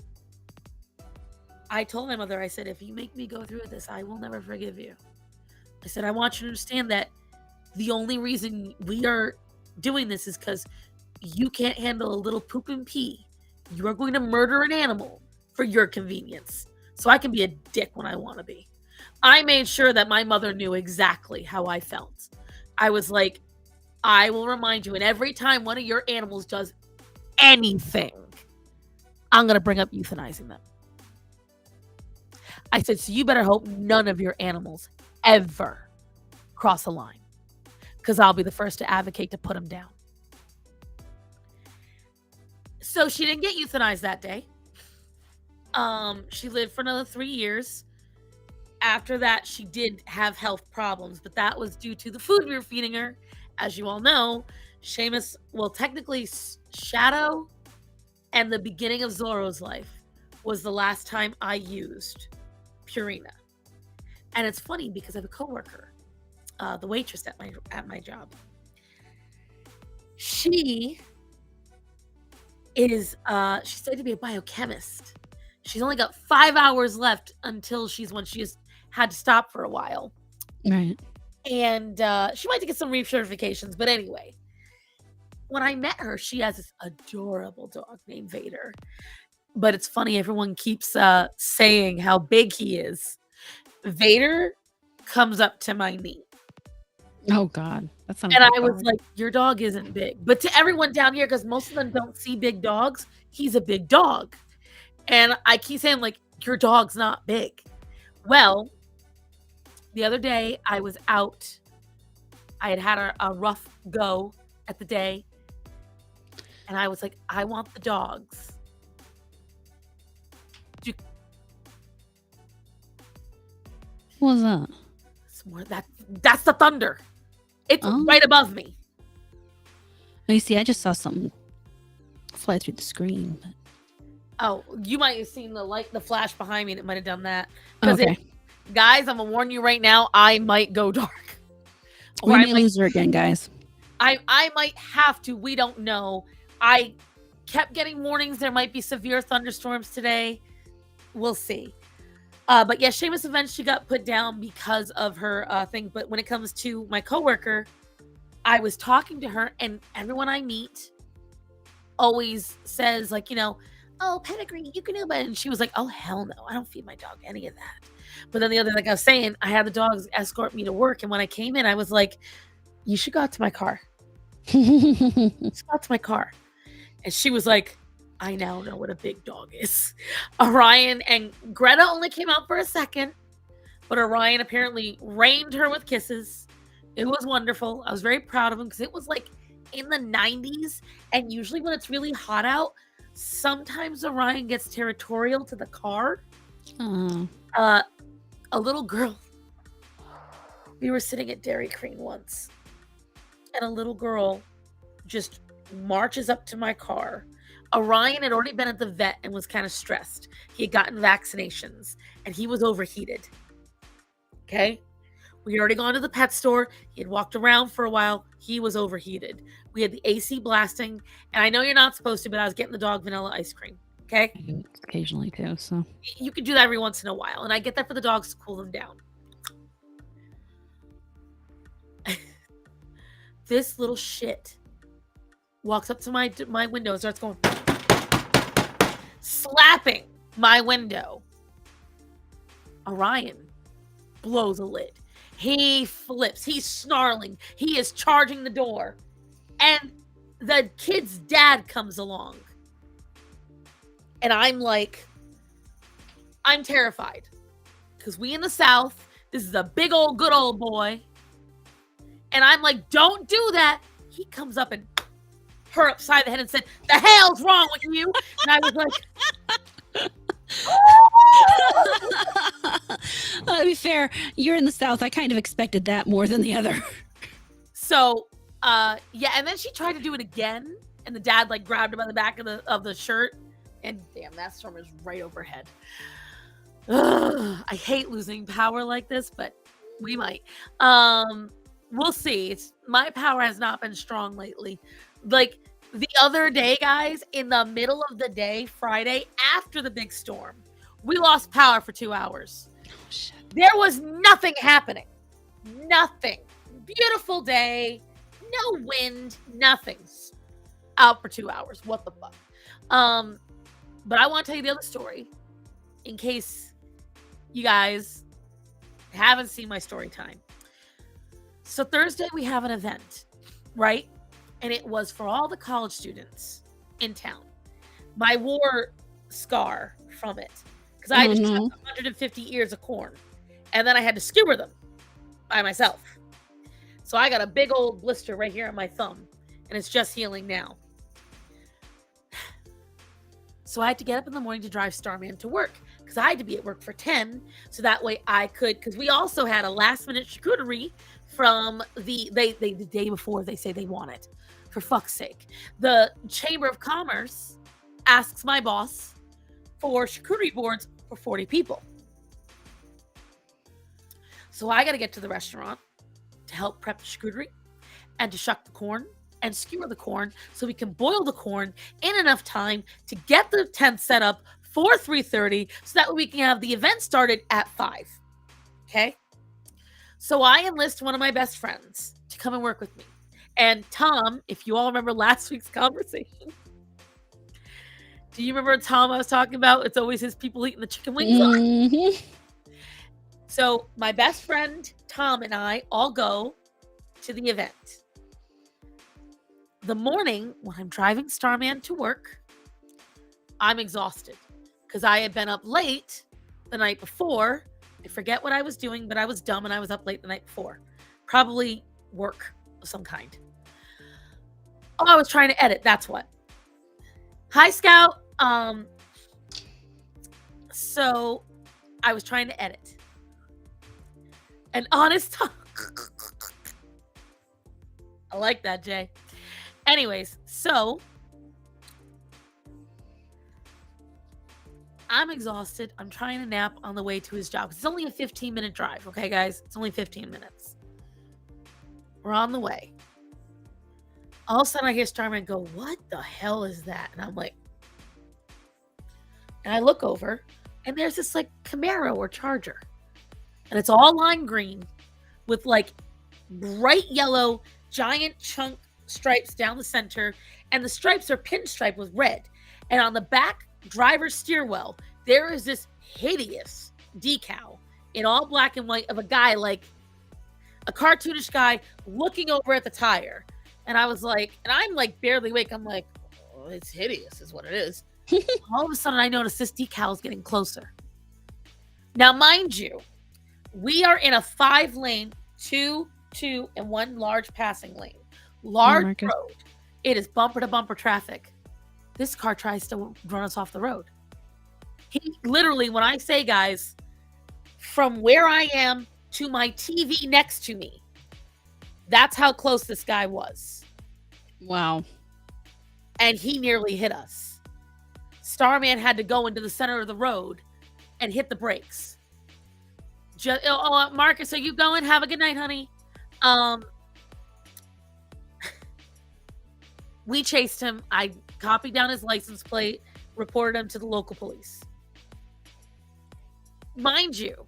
I told my mother, I said, if you make me go through this, I will never forgive you. I said, I want you to understand that the only reason we are doing this is because you can't handle a little poop and pee. You are going to murder an animal for your convenience. So I can be a dick when I want to be. I made sure that my mother knew exactly how I felt. I was like, I will remind you, and every time one of your animals does anything, I'm going to bring up euthanizing them. I said, so you better hope none of your animals ever cross a line, because I'll be the first to advocate to put them down. So she didn't get euthanized that day. She lived for another 3 years. After that, she did have health problems, but that was due to the food we were feeding her. As you all know, Seamus, well, technically Shadow and the beginning of Zorro's life was the last time I used Purina. And it's funny because I have a coworker, the waitress at my job. She is she's studied to be a biochemist. She's only got 5 hours left until when she just had to stop for a while. Right. And she might get some recertifications, but anyway, when I met her, she has this adorable dog named Vader. But it's funny, everyone keeps saying how big he is. Vader comes up to my knee. Oh God, that sounds. And I was like, your dog isn't big. But to everyone down here, because most of them don't see big dogs, he's a big dog. And I keep saying, like, your dog's not big. Well, the other day I was out. I had a rough go at the day. And I was like, I want the dogs. What was that? That's the thunder. It's right above me. You see, I just saw something fly through the screen. But... Oh, you might have seen the flash behind me, and it might have done that. Okay. Guys, I'm gonna warn you right now, I might go dark. We may lose her again, guys. I might have to. We don't know. I kept getting warnings there might be severe thunderstorms today. We'll see. But yeah, Seamus eventually got put down because of her thing. But when it comes to my coworker, I was talking to her, and everyone I meet always says, like, you know, oh, pedigree, you can do it. And she was like, oh, hell no, I don't feed my dog any of that. But then the other, like I was saying, I had the dogs escort me to work. And when I came in, I was like, you should go out to my car. Let's go out to my car. And she was like, I now know what a big dog is. Orion and Greta only came out for a second, but Orion apparently rained her with kisses. It was wonderful. I was very proud of him because it was like in the 90s. And usually when it's really hot out, sometimes Orion gets territorial to the car. A little girl. We were sitting at Dairy Queen once, and a little girl just marches up to my car. Orion had already been at the vet and was kind of stressed. He had gotten vaccinations, and he was overheated. Okay? We had already gone to the pet store. He had walked around for a while. He was overheated. We had the AC blasting, and I know you're not supposed to, but I was getting the dog vanilla ice cream. Okay? I do it occasionally too, so. You could do that every once in a while, and I get that for the dogs to cool them down. This little shit walks up to my window and starts going, slapping my window. Orion blows a lid. He flips. He's snarling. He is charging the door. And the kid's dad comes along. And I'm like, I'm terrified. Because we in the South, this is a big old good old boy. And I'm like, don't do that. He comes up and her upside the head and said, the hell's wrong with you? And I was like, to be fair, you're in the South. I kind of expected that more than the other. So, yeah. And then she tried to do it again. And the dad like grabbed him by the back of the shirt, and damn, that storm is right overhead. Ugh, I hate losing power like this, but we might. We'll see. My power has not been strong lately. Like the other day, guys, in the middle of the day, Friday, after the big storm, we lost power for 2 hours. Oh, shit. There was nothing happening. Nothing. Beautiful day. No wind. Nothing's out for 2 hours. What the fuck? But I want to tell you the other story in case you guys haven't seen my story time. So Thursday we have an event, right? And it was for all the college students in town. My war scar from it. Because I had to chuck 150 ears of corn. And then I had to skewer them by myself. So I got a big old blister right here on my thumb. And it's just healing now. So I had to get up in the morning to drive Starman to work. Because I had to be at work for 10. So that way I could, because we also had a last minute charcuterie from the day before they say they want it. For fuck's sake. The Chamber of Commerce asks my boss for charcuterie boards for 40 people. So I got to get to the restaurant to help prep the charcuterie and to shuck the corn and skewer the corn so we can boil the corn in enough time to get the tent set up for 3:30 so that we can have the event started at 5. Okay? So I enlist one of my best friends to come and work with me. And Tom, if you all remember last week's conversation, do you remember Tom I was talking about? It's always his people eating the chicken wings on. Mm-hmm. So my best friend, Tom, and I all go to the event. The morning when I'm driving Starman to work, I'm exhausted because I had been up late the night before. I forget what I was doing, but I was dumb and I was up late the night before. Probably work of some kind. Oh, I was trying to edit. That's what. Hi, Scout. So I was trying to edit. An honest talk. I like that, Jay. Anyways, so I'm exhausted. I'm trying to nap on the way to his job. It's only a 15-minute drive, okay, guys? It's only 15 minutes. We're on the way. All of a sudden, I hear Starman go, "What the hell is that?" And I'm like, and I look over, and there's this like Camaro or Charger. And it's all lime green with like bright yellow, giant chunk stripes down the center. And the stripes are pinstripe with red. And on the back driver's steer well, there is this hideous decal in all black and white of a guy, like a cartoonish guy looking over at the tire. And I was like, and I'm like barely awake. I'm like, oh, it's hideous is what it is. All of a sudden I notice this decal is getting closer. Now, mind you, we are in a 5-lane, 2, and 1 large passing lane. Large road. It is bumper to bumper traffic. This car tries to run us off the road. He literally, when I say, guys, from where I am to my TV next to me, that's how close this guy was. Wow. And he nearly hit us. Starman had to go into the center of the road and hit the brakes. Marcus, are you going? Have a good night, honey. We chased him. I copied down his license plate, reported him to the local police. Mind you,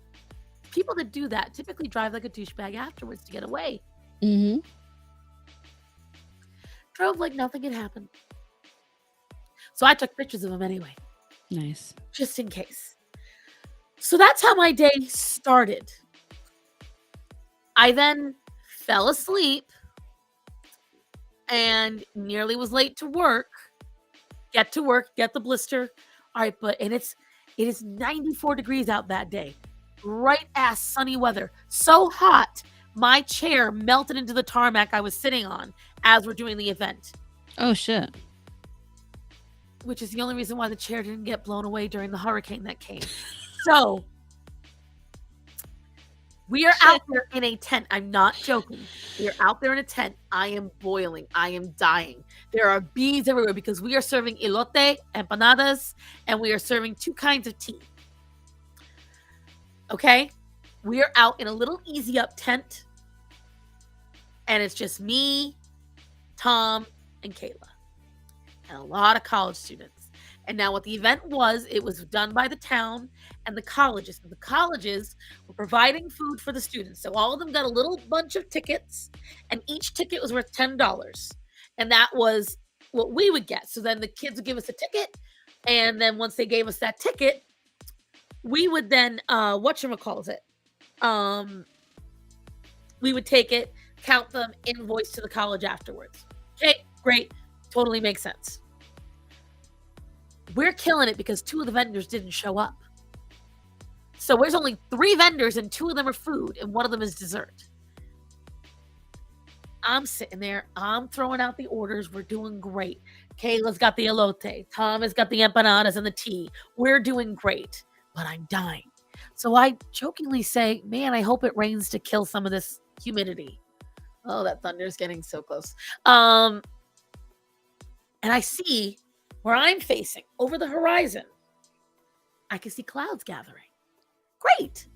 people that do that typically drive like a douchebag afterwards to get away. Mm-hmm. Drove like nothing had happened. So I took pictures of him anyway. Nice. Just in case. So that's how my day started. I then fell asleep and nearly was late to work. Get to work, get the blister. All right, and it is 94 degrees out that day. Bright ass sunny weather. So hot, my chair melted into the tarmac I was sitting on as we're doing the event. Oh shit. Which is the only reason why the chair didn't get blown away during the hurricane that came. So We are out there in a tent. I'm not joking. We are out there in a tent. I am boiling. I am dying. There are bees everywhere because we are serving elote, empanadas, and we are serving 2 kinds of tea. Okay? We are out in a little easy up tent, and it's just me, Tom, and Kayla, and a lot of college students. And now what the event was, it was done by the town and the colleges. And the colleges were providing food for the students. So all of them got a little bunch of tickets, and each ticket was worth $10. And that was what we would get. So then the kids would give us a ticket, and then once they gave us that ticket, we would then whatchamacallit, we would take it, count them, invoice to the college afterwards. Okay, great, totally makes sense. We're killing it because 2 of the vendors didn't show up. So there's only 3 vendors, and 2 of them are food, and 1 of them is dessert. I'm sitting there. I'm throwing out the orders. We're doing great. Kayla's got the elote. Tom has got the empanadas and the tea. We're doing great, but I'm dying. So I jokingly say, man, I hope it rains to kill some of this humidity. Oh, that thunder's getting so close. And I see where I'm facing over the horizon, I can see clouds gathering. Great.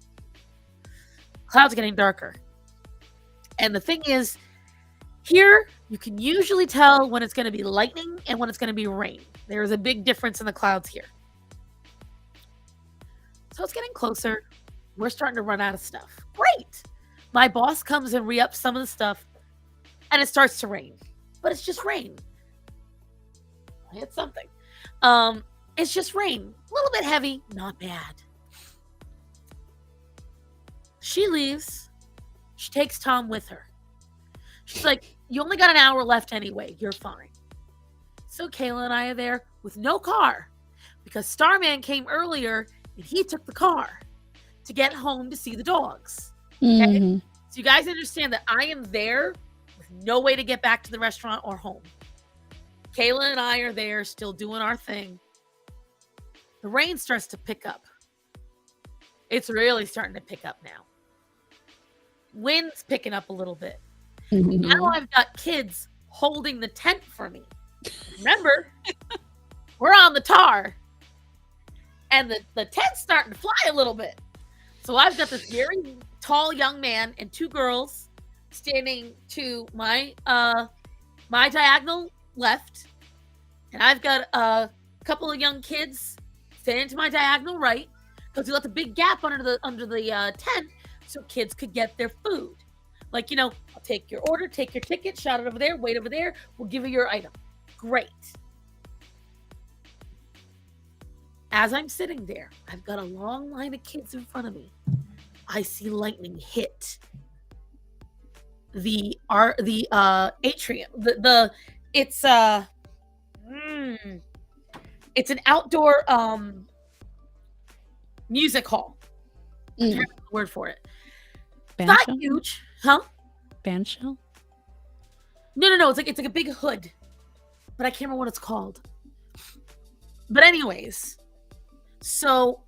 Clouds getting darker. And the thing is, here you can usually tell when it's going to be lightning and when it's going to be rain. There is a big difference in the clouds here. So it's getting closer. We're starting to run out of stuff. Great. My boss comes and re-ups some of the stuff, and it starts to rain. But it's just rain. I hit something. It's just rain. A little bit heavy. Not bad. She leaves. She takes Tom with her. She's like, you only got an hour left anyway. You're fine. So Kayla and I are there with no car because Starman came earlier and he took the car to get home to see the dogs. Okay? Mm-hmm. So you guys understand that I am there with no way to get back to the restaurant or home. Kayla and I are there still doing our thing. The rain starts to pick up. It's really starting to pick up now. Wind's picking up a little bit. Mm-hmm. Now I've got kids holding the tent for me. Remember, we're on the tar. And the tent's starting to fly a little bit. So I've got this very tall young man and 2 girls standing to my diagonal left. And I've got a couple of young kids standing to my diagonal right because we left a big gap under the tent so kids could get their food. Like, I'll take your order, take your ticket, shout it over there, wait over there. We'll give you your item. Great. As I'm sitting there, I've got a long line of kids in front of me. I see lightning hit the atrium. It's an outdoor music hall. I'm trying to find the word for it. Band Not shell? huge, huh? Band shell? No. It's like a big hood, but I can't remember what it's called. But anyways, so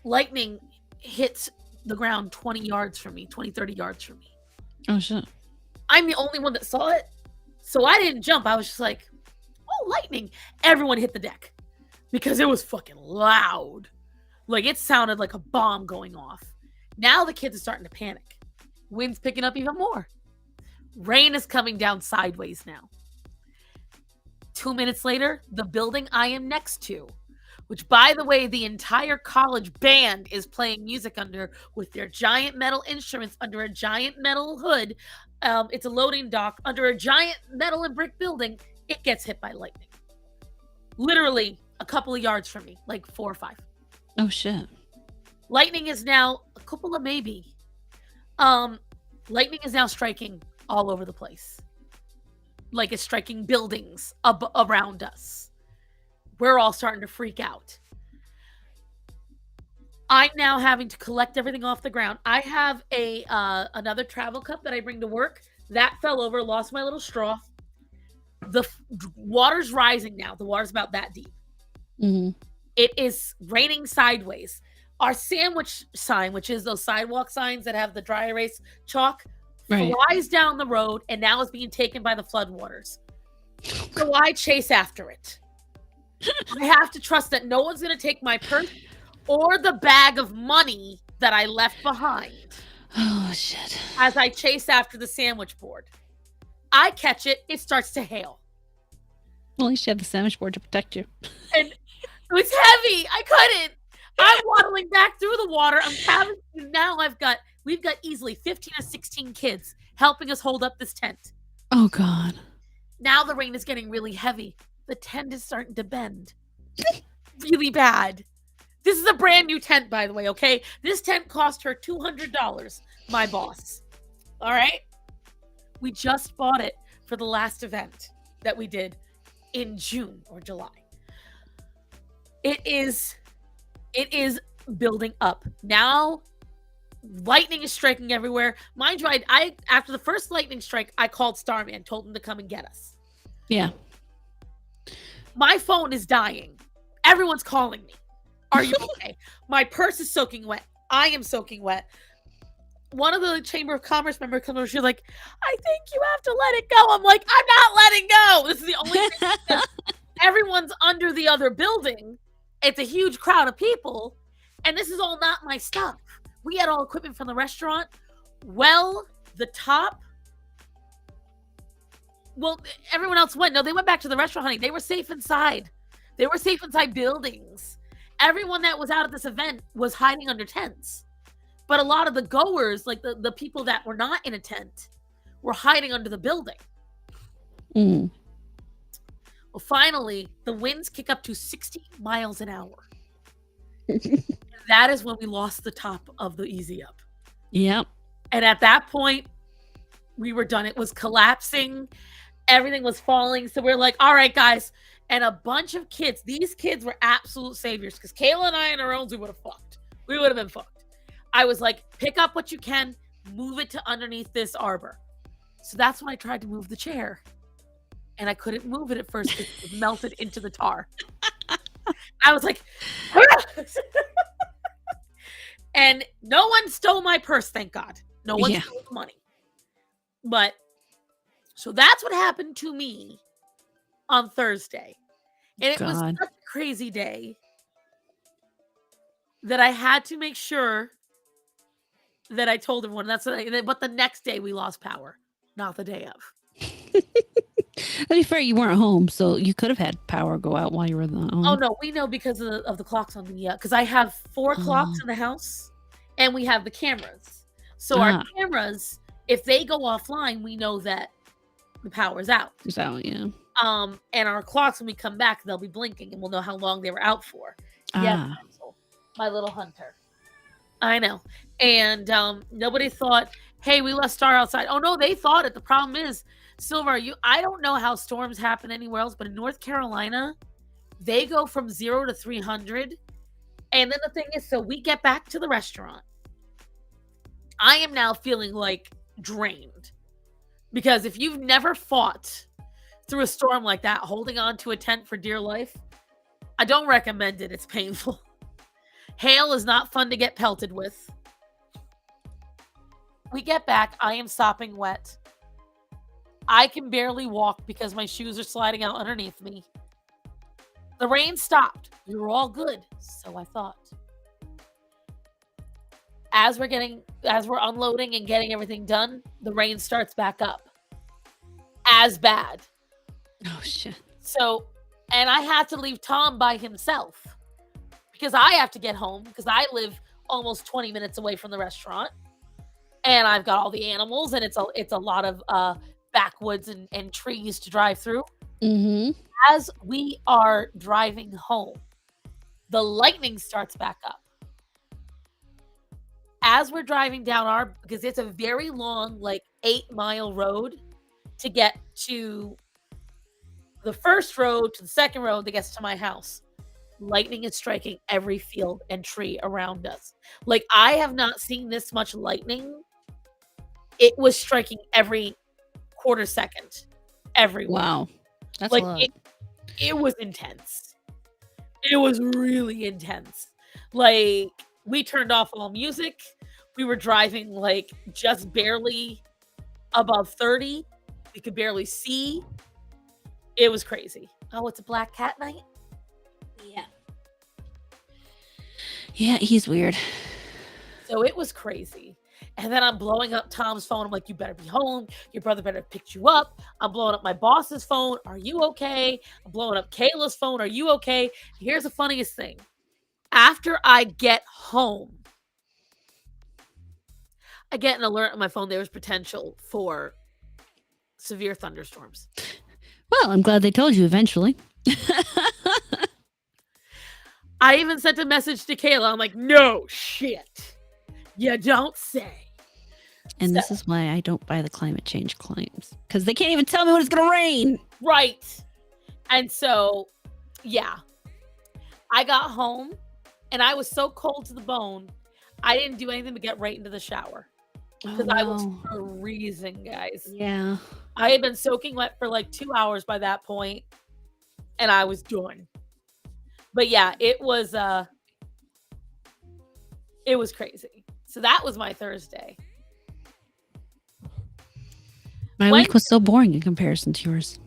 lightning hits the ground 20 yards from me, 20, 30 yards from me. Oh, shit. I'm the only one that saw it. So I didn't jump. I was just like, oh, lightning. Everyone hit the deck because it was fucking loud. Like, it sounded like a bomb going off. Now the kids are starting to panic. Wind's picking up even more. Rain is coming down sideways now. 2 minutes later, the building I am next to, which, by the way, the entire college band is playing music under with their giant metal instruments under a giant metal hood. It's a loading dock under a giant metal and brick building. It gets hit by lightning. Literally a couple of yards from me, like 4 or 5. Oh, shit. Lightning is now a couple of maybe. Lightning is now striking all over the place. Like it's striking buildings around us. We're all starting to freak out. I'm now having to collect everything off the ground. I have another travel cup that I bring to work. That fell over, lost my little straw. The water's rising now. The water's about that deep. Mm-hmm. It is raining sideways. Our sandwich sign, which is those sidewalk signs that have the dry erase chalk, Right. flies down the road and now is being taken by the floodwaters. So I chase after it. I have to trust that no one's going to take my purse or the bag of money that I left behind Oh, shit. as I chase after the sandwich board. I catch it. It starts to hail. Well, at least you have the sandwich board to protect you. And it was heavy. I couldn't. I'm waddling back through the water. I'm having now. We've got easily 15 or 16 kids helping us hold up this tent. Oh, God. Now the rain is getting really heavy. The tent is starting to bend. Really bad. This is a brand new tent, by the way, okay? This tent cost her $200, my boss. All right? We just bought it for the last event that we did in June or July. It is building up. Now lightning is striking everywhere. Mind you, I after the first lightning strike, I called Starman, told him to come and get us. Yeah. My phone is dying. Everyone's calling me. Are you okay? My purse is soaking wet. I am soaking wet. One of the Chamber of Commerce members comes over. She's like, I think you have to let it go. I'm like, I'm not letting go. This is the only thing. Everyone's under the other building. It's a huge crowd of people. And this is all not my stuff. We had all equipment from the restaurant. Well, the top. Well, everyone else went. No, they went back to the restaurant, honey. They were safe inside. They were safe inside buildings. Everyone that was out at this event was hiding under tents. But a lot of the goers, like the people that were not in a tent, were hiding under the building. Mm. Well, finally, the winds kick up to 60 miles an hour. That is when we lost the top of the Easy Up. Yep. And at that point, we were done. It was collapsing. Everything was falling. So we're like, all right, guys. And a bunch of kids, these kids were absolute saviors because Kayla and I on our own, we would have fucked. We would have been fucked. I was like, pick up what you can, move it to underneath this arbor. So that's when I tried to move the chair. And I couldn't move it at first because it was melted into the tar. I was like, and no one stole my purse, thank God. No one stole the money. But, so that's what happened to me on Thursday. And it was such a crazy day that I had to make sure that I told everyone. But the next day we lost power, not the day of. To be fair, you weren't home, so you could have had power go out while you were home. Oh no, we know because of the clocks on the because I have 4 clocks in the house, and we have the cameras. So our cameras, if they go offline, we know that the power's out. It's out, yeah. And our clocks, when we come back, they'll be blinking, and we'll know how long they were out for. Yeah, my little hunter. I know. And nobody thought, hey, we left Star outside. Oh no, they thought it. The problem is, Silver, I don't know how storms happen anywhere else, but in North Carolina, they go from 0 to 300. And then the thing is, so we get back to the restaurant. I am now feeling like drained. Because if you've never fought through a storm like that, holding on to a tent for dear life, I don't recommend it. It's painful. Hail is not fun to get pelted with. We get back. I am sopping wet. I can barely walk because my shoes are sliding out underneath me. The rain stopped. We were all good, so I thought. As we're unloading and getting everything done, the rain starts back up. As bad. Oh shit. So, and I had to leave Tom by himself because I have to get home because I live almost 20 minutes away from the restaurant. And I've got all the animals, and it's a lot of backwoods and trees to drive through. Mm-hmm. As we are driving home, the lightning starts back up. As we're driving down because it's a very long, like 8-mile road to get to the first road, to the second road that gets to my house. Lightning is striking every field and tree around us. Like, I have not seen this much lightning. It was striking every quarter second everywhere. Wow. That's like a lot. It was intense. It was really intense. Like, We turned off all music. We were driving like just barely above 30. We could barely see. It was crazy. Oh, it's a black cat night? Yeah. Yeah, he's weird. So it was crazy. And then I'm blowing up Tom's phone. I'm like, you better be home. Your brother better have picked you up. I'm blowing up my boss's phone. Are you okay? I'm blowing up Kayla's phone. Are you okay? Here's the funniest thing. After I get home, I get an alert on my phone. There was potential for severe thunderstorms. Well, I'm glad they told you eventually. I even sent a message to Kayla. I'm like, no shit. You don't say. And this is why I don't buy the climate change claims. Because they can't even tell me when it's going to rain. Right. And so, yeah. I got home and I was so cold to the bone, I didn't do anything but get right into the shower. Because I was freezing, guys. Yeah. I had been soaking wet for like 2 hours by that point, and I was done. But yeah, it was crazy. So that was my Thursday. My week was so boring in comparison to yours.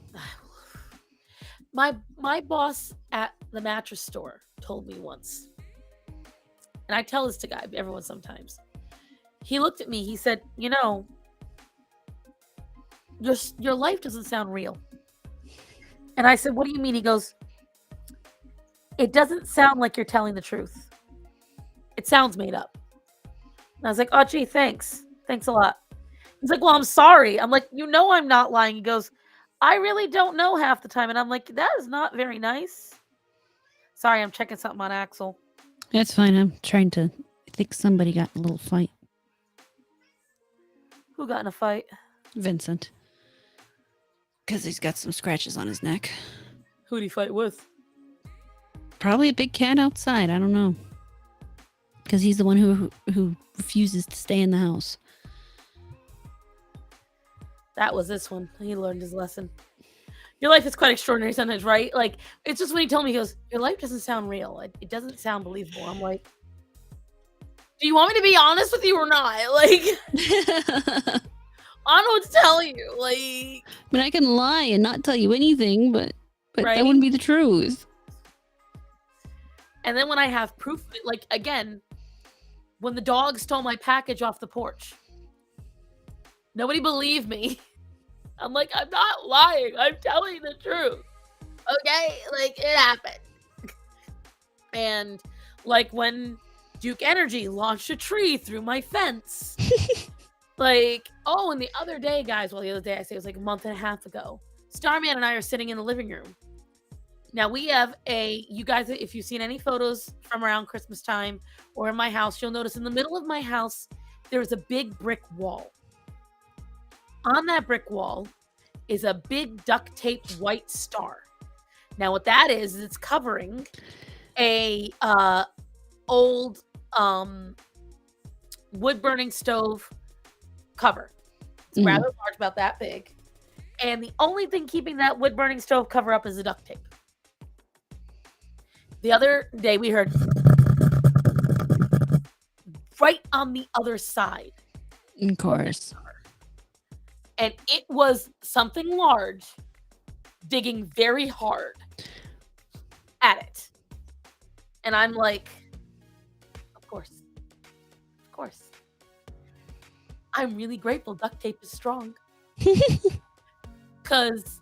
My boss at the mattress store told me once, and I tell this to everyone sometimes. He looked at me. He said, "You know, your life doesn't sound real." And I said, "What do you mean?" He goes, "It doesn't sound like you're telling the truth. It sounds made up." And I was like, "Oh, gee, thanks. Thanks a lot." He's like, "Well, I'm sorry." I'm like, "You know I'm not lying." He goes, "I really don't know half the time." And I'm like, "That is not very nice." Sorry, I'm checking something on Axel. That's fine. I'm trying to... I think somebody got in a little fight. Who got in a fight? Vincent. Because he's got some scratches on his neck. Who'd he fight with? Probably a big cat outside. I don't know. Because he's the one who refuses to stay in the house. That was this one. He learned his lesson. Your life is quite extraordinary sometimes, right? Like, it's just when he told me, he goes, "Your life doesn't sound real. It doesn't sound believable." I'm like, do you want me to be honest with you or not? Like, I don't know what to tell you. Like, I mean, I can lie and not tell you anything, but right? that wouldn't be the truth. And then when I have proof, like, again, when the dog stole my package off the porch, nobody believed me. I'm like, I'm not lying. I'm telling the truth. Okay? Like, it happened. And, like, when Duke Energy launched a tree through my fence. Like, oh, and the other day, guys, well, the other day, I say it was like a month and a half ago, Starman and I are sitting in the living room. Now, we have you guys, if you've seen any photos from around Christmas time or in my house, you'll notice in the middle of my house, there is a big brick wall. On that brick wall is a big duct taped white star. Now, what that is it's covering a old wood burning stove cover. It's rather large, about that big. And the only thing keeping that wood burning stove cover up is the duct tape. The other day we heard right on the other side. Of course. And it was something large digging very hard at it. And I'm like, of course. Of course. I'm really grateful duct tape is strong. Because,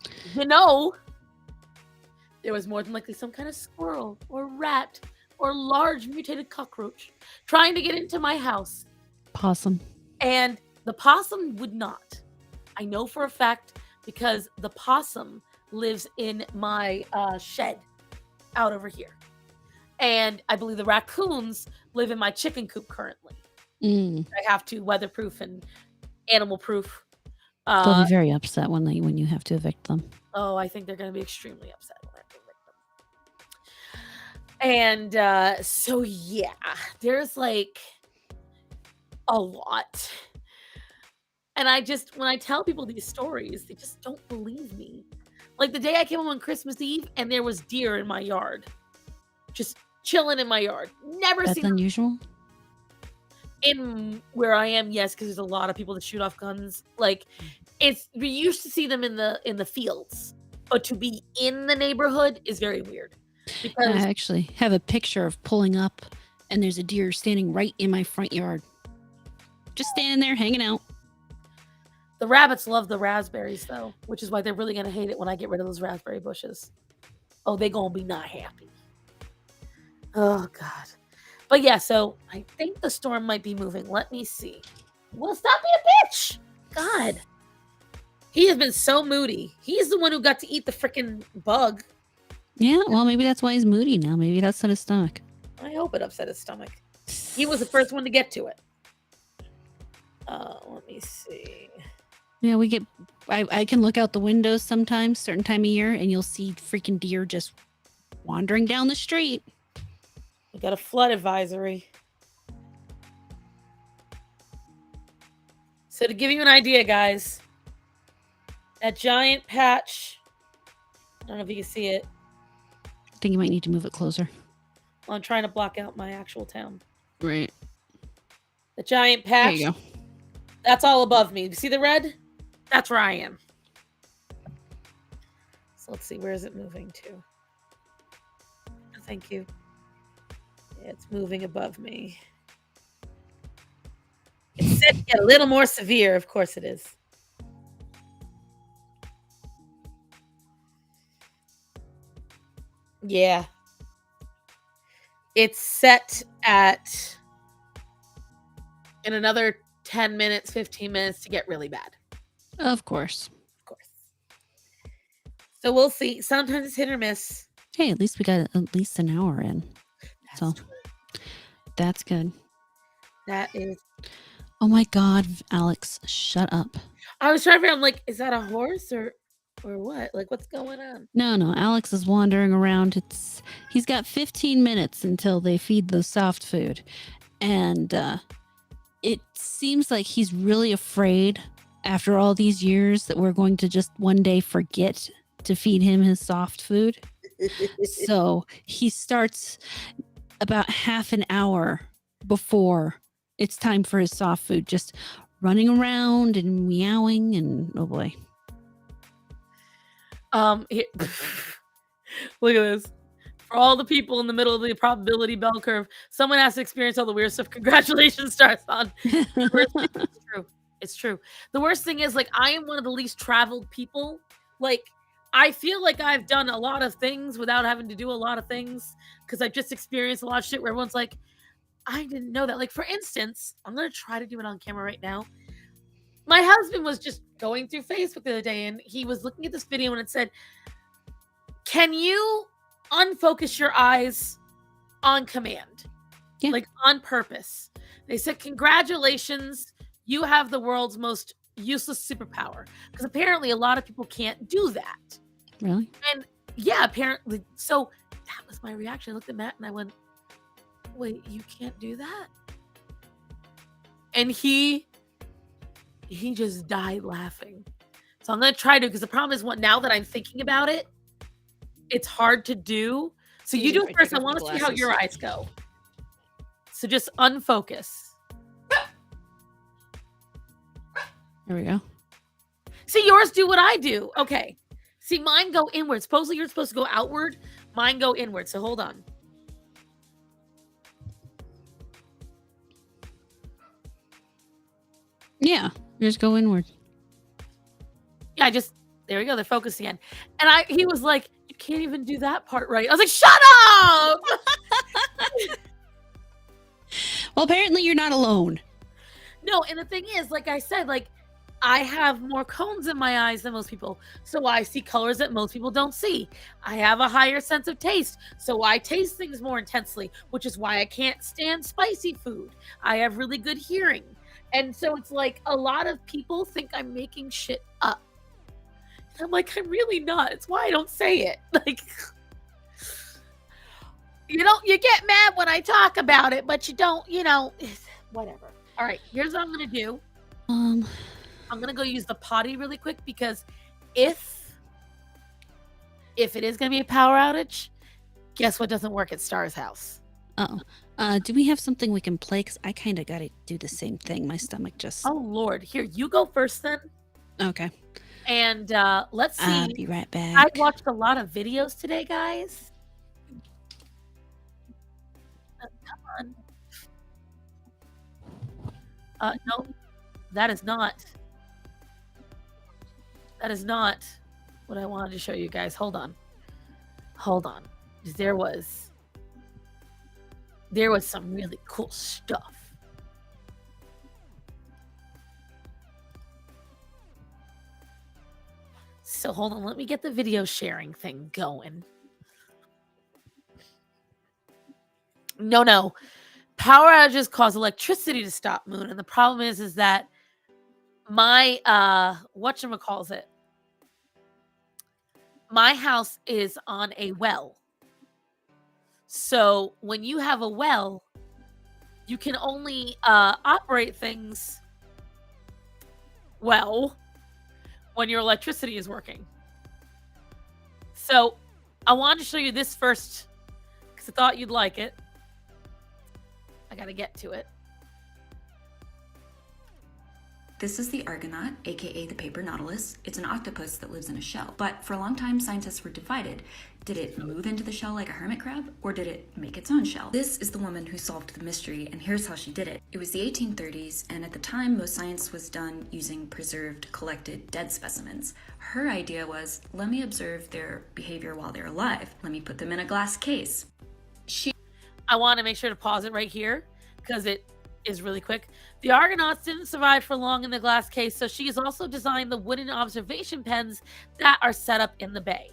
there was more than likely some kind of squirrel or rat or large mutated cockroach trying to get into my house. Possum. And the possum would not. I know for a fact because the possum lives in my shed out over here. And I believe the raccoons live in my chicken coop currently. I have to weatherproof and animal proof. They'll be very upset when you have to evict them. Oh, I think they're going to be extremely upset when I have to evict them. And so, yeah, there's like a lot. And when I tell people these stories, they just don't believe me. Like the day I came home on Christmas Eve and there was deer in my yard. Just chilling in my yard. That's unusual? in where I am, yes, because there's a lot of people that shoot off guns. Like, we used to see them in the fields, but to be in the neighborhood is very weird. I Because actually have a picture of pulling up, and there's a deer standing right in my front yard, just standing there hanging out. the rabbits love the raspberries, though, which is why they're really gonna hate it when I get rid of those raspberry bushes. Oh, they gonna be not happy. Oh God. But yeah, so I think the storm might be moving. Let me see. Well, stop being a bitch. God. He has been so moody. He's the one who got to eat the freaking bug. Yeah, well, maybe that's why he's moody now. Maybe it upset his stomach. I hope it upset his stomach. He was the first one to get to it. Let me see. Yeah, we get. I can look out the windows sometimes, certain time of year, and you'll see freaking deer just wandering down the street. We got a flood advisory. So to give you an idea, guys, that giant patch, I don't know if you can see it. I think you might need to move it closer. Well, I'm trying to block out my actual town. Right. The giant There patch, you go. that's all above me. You see the red? That's where I am. So let's see, where is it moving to? Thank you. Yeah, it's moving above me. It's set to get a little more severe, of course it is. Yeah. It's set at in another 10 minutes, 15 minutes to get really bad. Of course. Of course. So we'll see. Sometimes it's hit or miss. Hey, at least we got at least an hour in. That's So true. that's good. That is. Oh my God, Alex, shut up. I was trying to figure out, I'm like, is that a horse or what? Like, what's going on? No, Alex is wandering around. He's got 15 minutes until they feed the soft food. And it seems like he's really afraid after all these years that we're going to just one day forget to feed him his soft food. So he starts about half an hour before it's time for his soft food, just running around and meowing, and oh boy. Here- look at this. For all the people in the middle of the probability bell curve, someone has to experience all the weird stuff. Congratulations, Starson. It's true. It's true. The worst thing is, like, I am one of the least traveled people. Like, I feel like I've done a lot of things without having to do a lot of things because I've just experienced a lot of shit where everyone's like, I didn't know that. Like, for instance, I'm going to try to do it on camera right now. My husband was just going through Facebook the other day, and he was looking at this video, and it said, can you unfocus your eyes on command? Yeah. Like, on purpose. They said, congratulations, you have the world's most useless superpower. Because apparently a lot of people can't do that. Really? And yeah, apparently. So that was my reaction. I looked at Matt and I went, wait, you can't do that? And he just died laughing. So I'm going to try to, because the problem is, now that I'm thinking about it, it's hard to do. So you do it first. I want to see how your eyes go. So just unfocus. There we go. See, yours do what I do. Okay. See, mine go inward. Supposedly you're supposed to go outward. Mine go inward. So hold on. Yeah, just go inward. Yeah, there we go. They're focused again. And he was like, you can't even do that part right. I was like, shut up! Well, apparently you're not alone. No, and the thing is, like I said, like, I have more cones in my eyes than most people. So I see colors that most people don't see. I have a higher sense of taste. So I taste things more intensely, which is why I can't stand spicy food. I have really good hearing. And so it's like a lot of people think I'm making shit up. And I'm like, I'm really not. It's why I don't say it. Like, you get mad when I talk about it, but you don't, whatever. All right, here's what I'm going to do. I'm going to go use the potty really quick because if it is going to be a power outage, guess what doesn't work at Star's house? Oh, Do we have something we can play? Because I kind of got to do the same thing. My stomach just. Oh Lord, here you go first then. Okay. And let's I'll see. be right I back. watched a lot of videos today, guys. Come on. No, that is not. That is not what I wanted to show you guys. Hold on. Hold on. There was some really cool stuff. So hold on, let me get the video sharing thing going. No. Power outages cause electricity to stop, Moon, and the problem is that my whatchamacallit, my house is on a well. So when you have a well, you can only operate things well when your electricity is working. So I wanted to show you this first because I thought you'd like it. I gotta get to it. This is the Argonaut, aka the paper nautilus. It's an octopus that lives in a shell. But for a long time, scientists were divided. Did it move into the shell like a hermit crab, or did it make its own shell? This is the woman who solved the mystery, and here's how she did it. It was the 1830s, and at the time, most science was done using preserved, collected, dead specimens. Her idea was, let me observe their behavior while they're alive. Let me put them in a glass case. I want to make sure to pause it right here because it is really quick. The Argonauts didn't survive for long in the glass case, so she has also designed the wooden observation pens that are set up in the bay.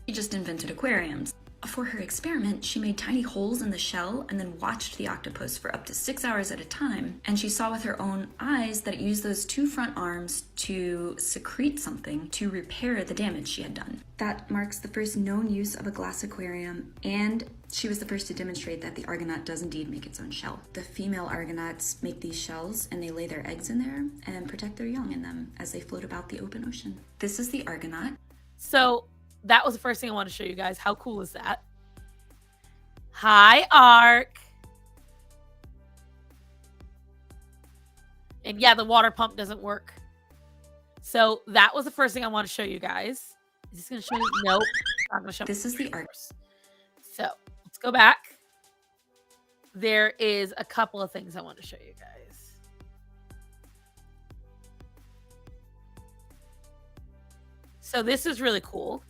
She just invented aquariums. For her experiment, she made tiny holes in the shell and then watched the octopus for up to 6 hours at a time. And she saw with her own eyes that it used those two front arms to secrete something to repair the damage she had done. That marks the first known use of a glass aquarium, and she was the first to demonstrate that the Argonaut does indeed make its own shell. The female Argonauts make these shells and they lay their eggs in there and protect their young in them as they float about the open ocean. This is the Argonaut. So that was the first thing I want to show you guys. How cool is that? Hi, Ark. And yeah, the water pump doesn't work. So that was the first thing I want to show you guys. Is this going to show you? Nope. Not going to show This is the Ark. So let's go back. There is a couple of things I want to show you guys. So this is really cool.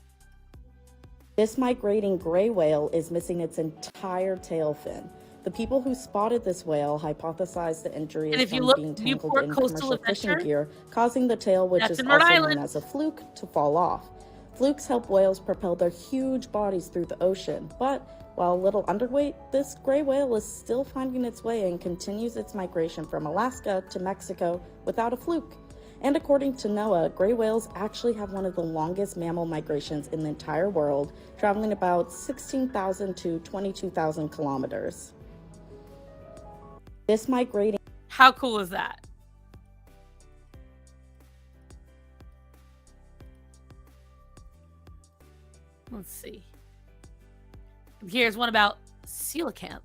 This migrating gray whale is missing its entire tail fin. The people who spotted this whale hypothesized the injury is from being tangled Newport in Coastal commercial fishing Adventure, gear, causing the tail, which that's is in Rhode also Island. known as a fluke, to fall off. Flukes help whales propel their huge bodies through the ocean, but while a little underweight, this gray whale is still finding its way and continues its migration from Alaska to Mexico without a fluke. And according to NOAA, gray whales actually have one of the longest mammal migrations in the entire world, traveling about 16,000 to 22,000 kilometers. This migrating... How cool is that? Let's see. Here's one about coelacanth.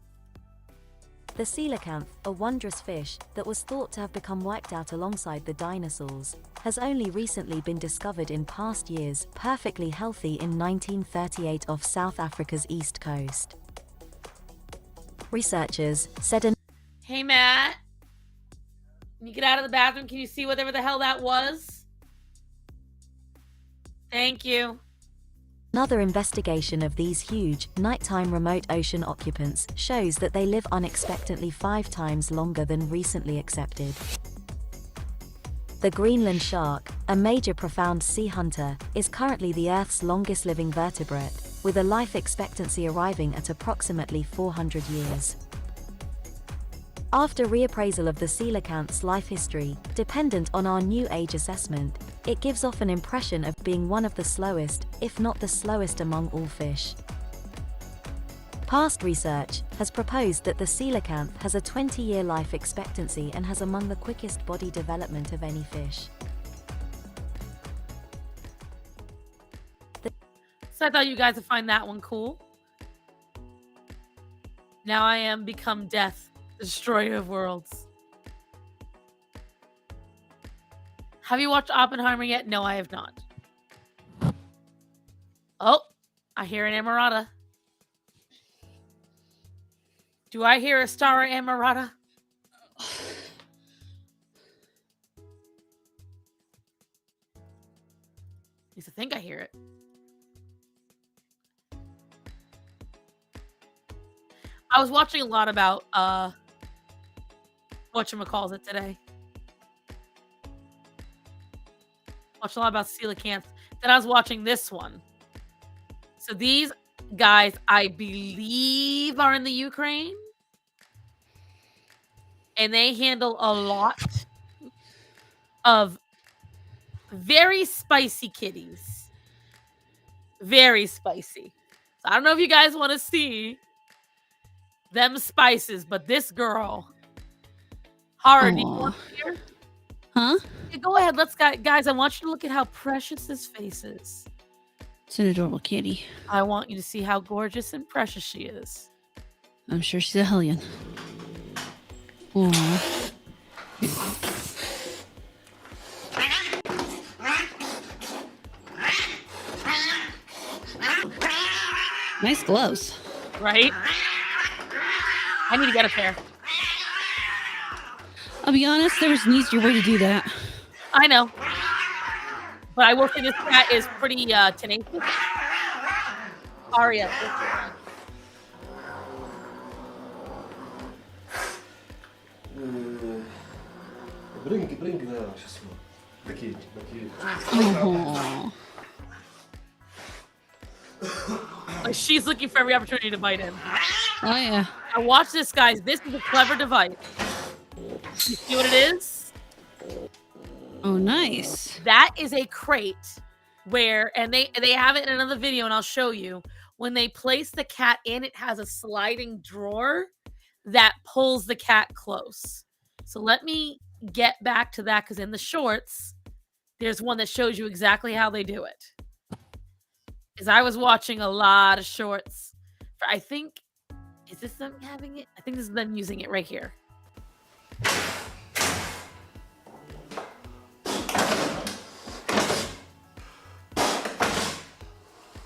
The coelacanth, a wondrous fish that was thought to have become wiped out alongside the dinosaurs, has only recently been discovered in past years, perfectly healthy in 1938 off South Africa's east coast. Researchers said an... Hey, Matt. When you get out of the bathroom, can you see whatever the hell that was? Thank you. Another investigation of these huge, nighttime remote ocean occupants shows that they live unexpectedly 5 times longer than recently accepted. The Greenland shark, a major profound sea hunter, is currently the Earth's longest living vertebrate, with a life expectancy arriving at approximately 400 years. After reappraisal of the coelacanth's life history, dependent on our new age assessment, it gives off an impression of being one of the slowest, if not the slowest among all fish. Past research has proposed that the coelacanth has a 20-year life expectancy and has among the quickest body development of any fish. So I thought you guys would find that one cool. Now I am become death, destroyer of worlds. Have you watched Oppenheimer yet? No, I have not. Oh, I hear an Amarata. Do I hear a star Amarata? At least I think I hear it. I was watching a lot about whatchamacallit today. Watched a lot about coelacanth. Then I was watching this one. So these guys, I believe, are in the Ukraine. And they handle a lot of very spicy kitties. Very spicy. So I don't know if you guys want to see them spices, but this girl. Hard. You want to hear? Huh? Yeah, go ahead. Let's guys, I want you to look at how precious this face is. It's an adorable kitty. I want you to see how gorgeous and precious she is. I'm sure she's a hellion. Aww. Nice gloves. Right? I need to get a pair. I'll be honest, there was an easier way to do that. I know. But I will say this cat is pretty tenacious. Aria. Brinque não, شو اسمه دقيق. Oh. Like she's looking for every opportunity to bite him. Oh yeah. Now watch this, guys. This is a clever device. You see what it is? Oh, nice. That is a crate where, and they have it in another video, and I'll show you. When they place the cat in, it has a sliding drawer that pulls the cat close. So let me get back to that, because in the shorts, there's one that shows you exactly how they do it. Because I was watching a lot of shorts. I think, is this them having it? I think this is them using it right here.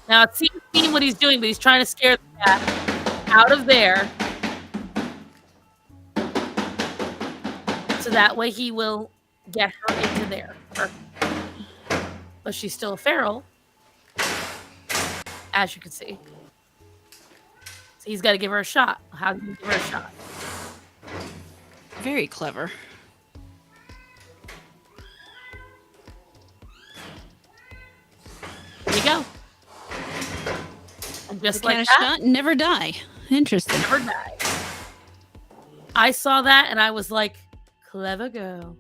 Now it seems what he's doing, but he's trying to scare the cat out of there. So that way he will get her into there. But she's still a feral, as you can see. So he's got to give her a shot. How do you give her a shot? Very clever. There you go. And just The like cat that, shot, never die. Interesting. never die. I saw that and I was like, clever girl. All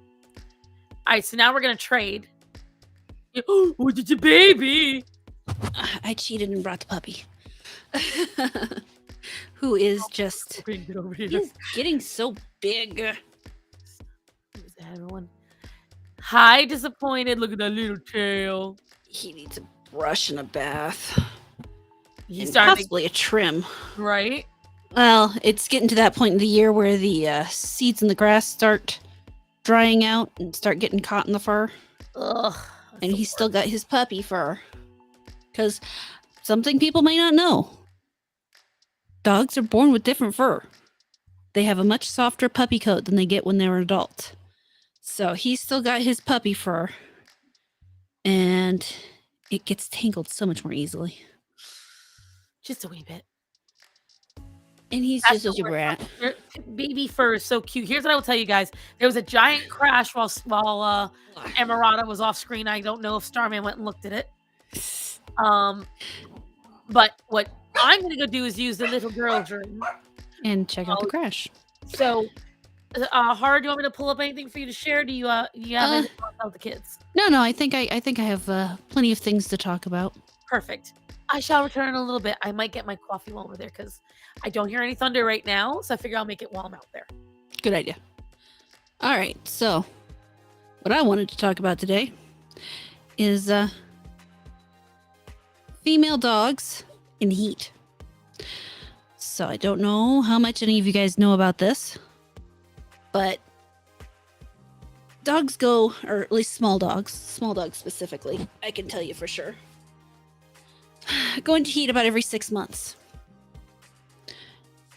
right, so now we're going to trade. Oh, it's a baby. I cheated and brought the puppy. Who is just... Get over here. He's getting so big. Who's that, everyone? Hi, disappointed. Look at that little tail. He needs a brush and a bath. He's And starting possibly a trim. right? Well, it's getting to that point in the year where the seeds in the grass start drying out and start getting caught in the fur. Ugh. And he's still got his puppy fur. Because something people may not know. Dogs are born with different fur. They have a much softer puppy coat than they get when they're adult. So he's still got his puppy fur. And it gets tangled so much more easily. Just a wee bit. And he's That's just such a the brat. Baby fur is so cute. Here's what I will tell you guys. There was a giant crash while Amarata was off screen. I don't know if Starman went and looked at it. But what I'm going to go do is use the little girl's room. And check out the crash. So, Hard, do you want me to pull up anything for you to share? Do you have anything to tell the kids? No, I think I have plenty of things to talk about. Perfect. I shall return in a little bit. I might get my coffee while we're there because I don't hear any thunder right now. So I figure I'll make it while I'm out there. Good idea. All right, so what I wanted to talk about today is female dogs in heat. So I don't know how much any of you guys know about this, but dogs go, or at least small dogs specifically, I can tell you for sure, go into heat about every 6 months.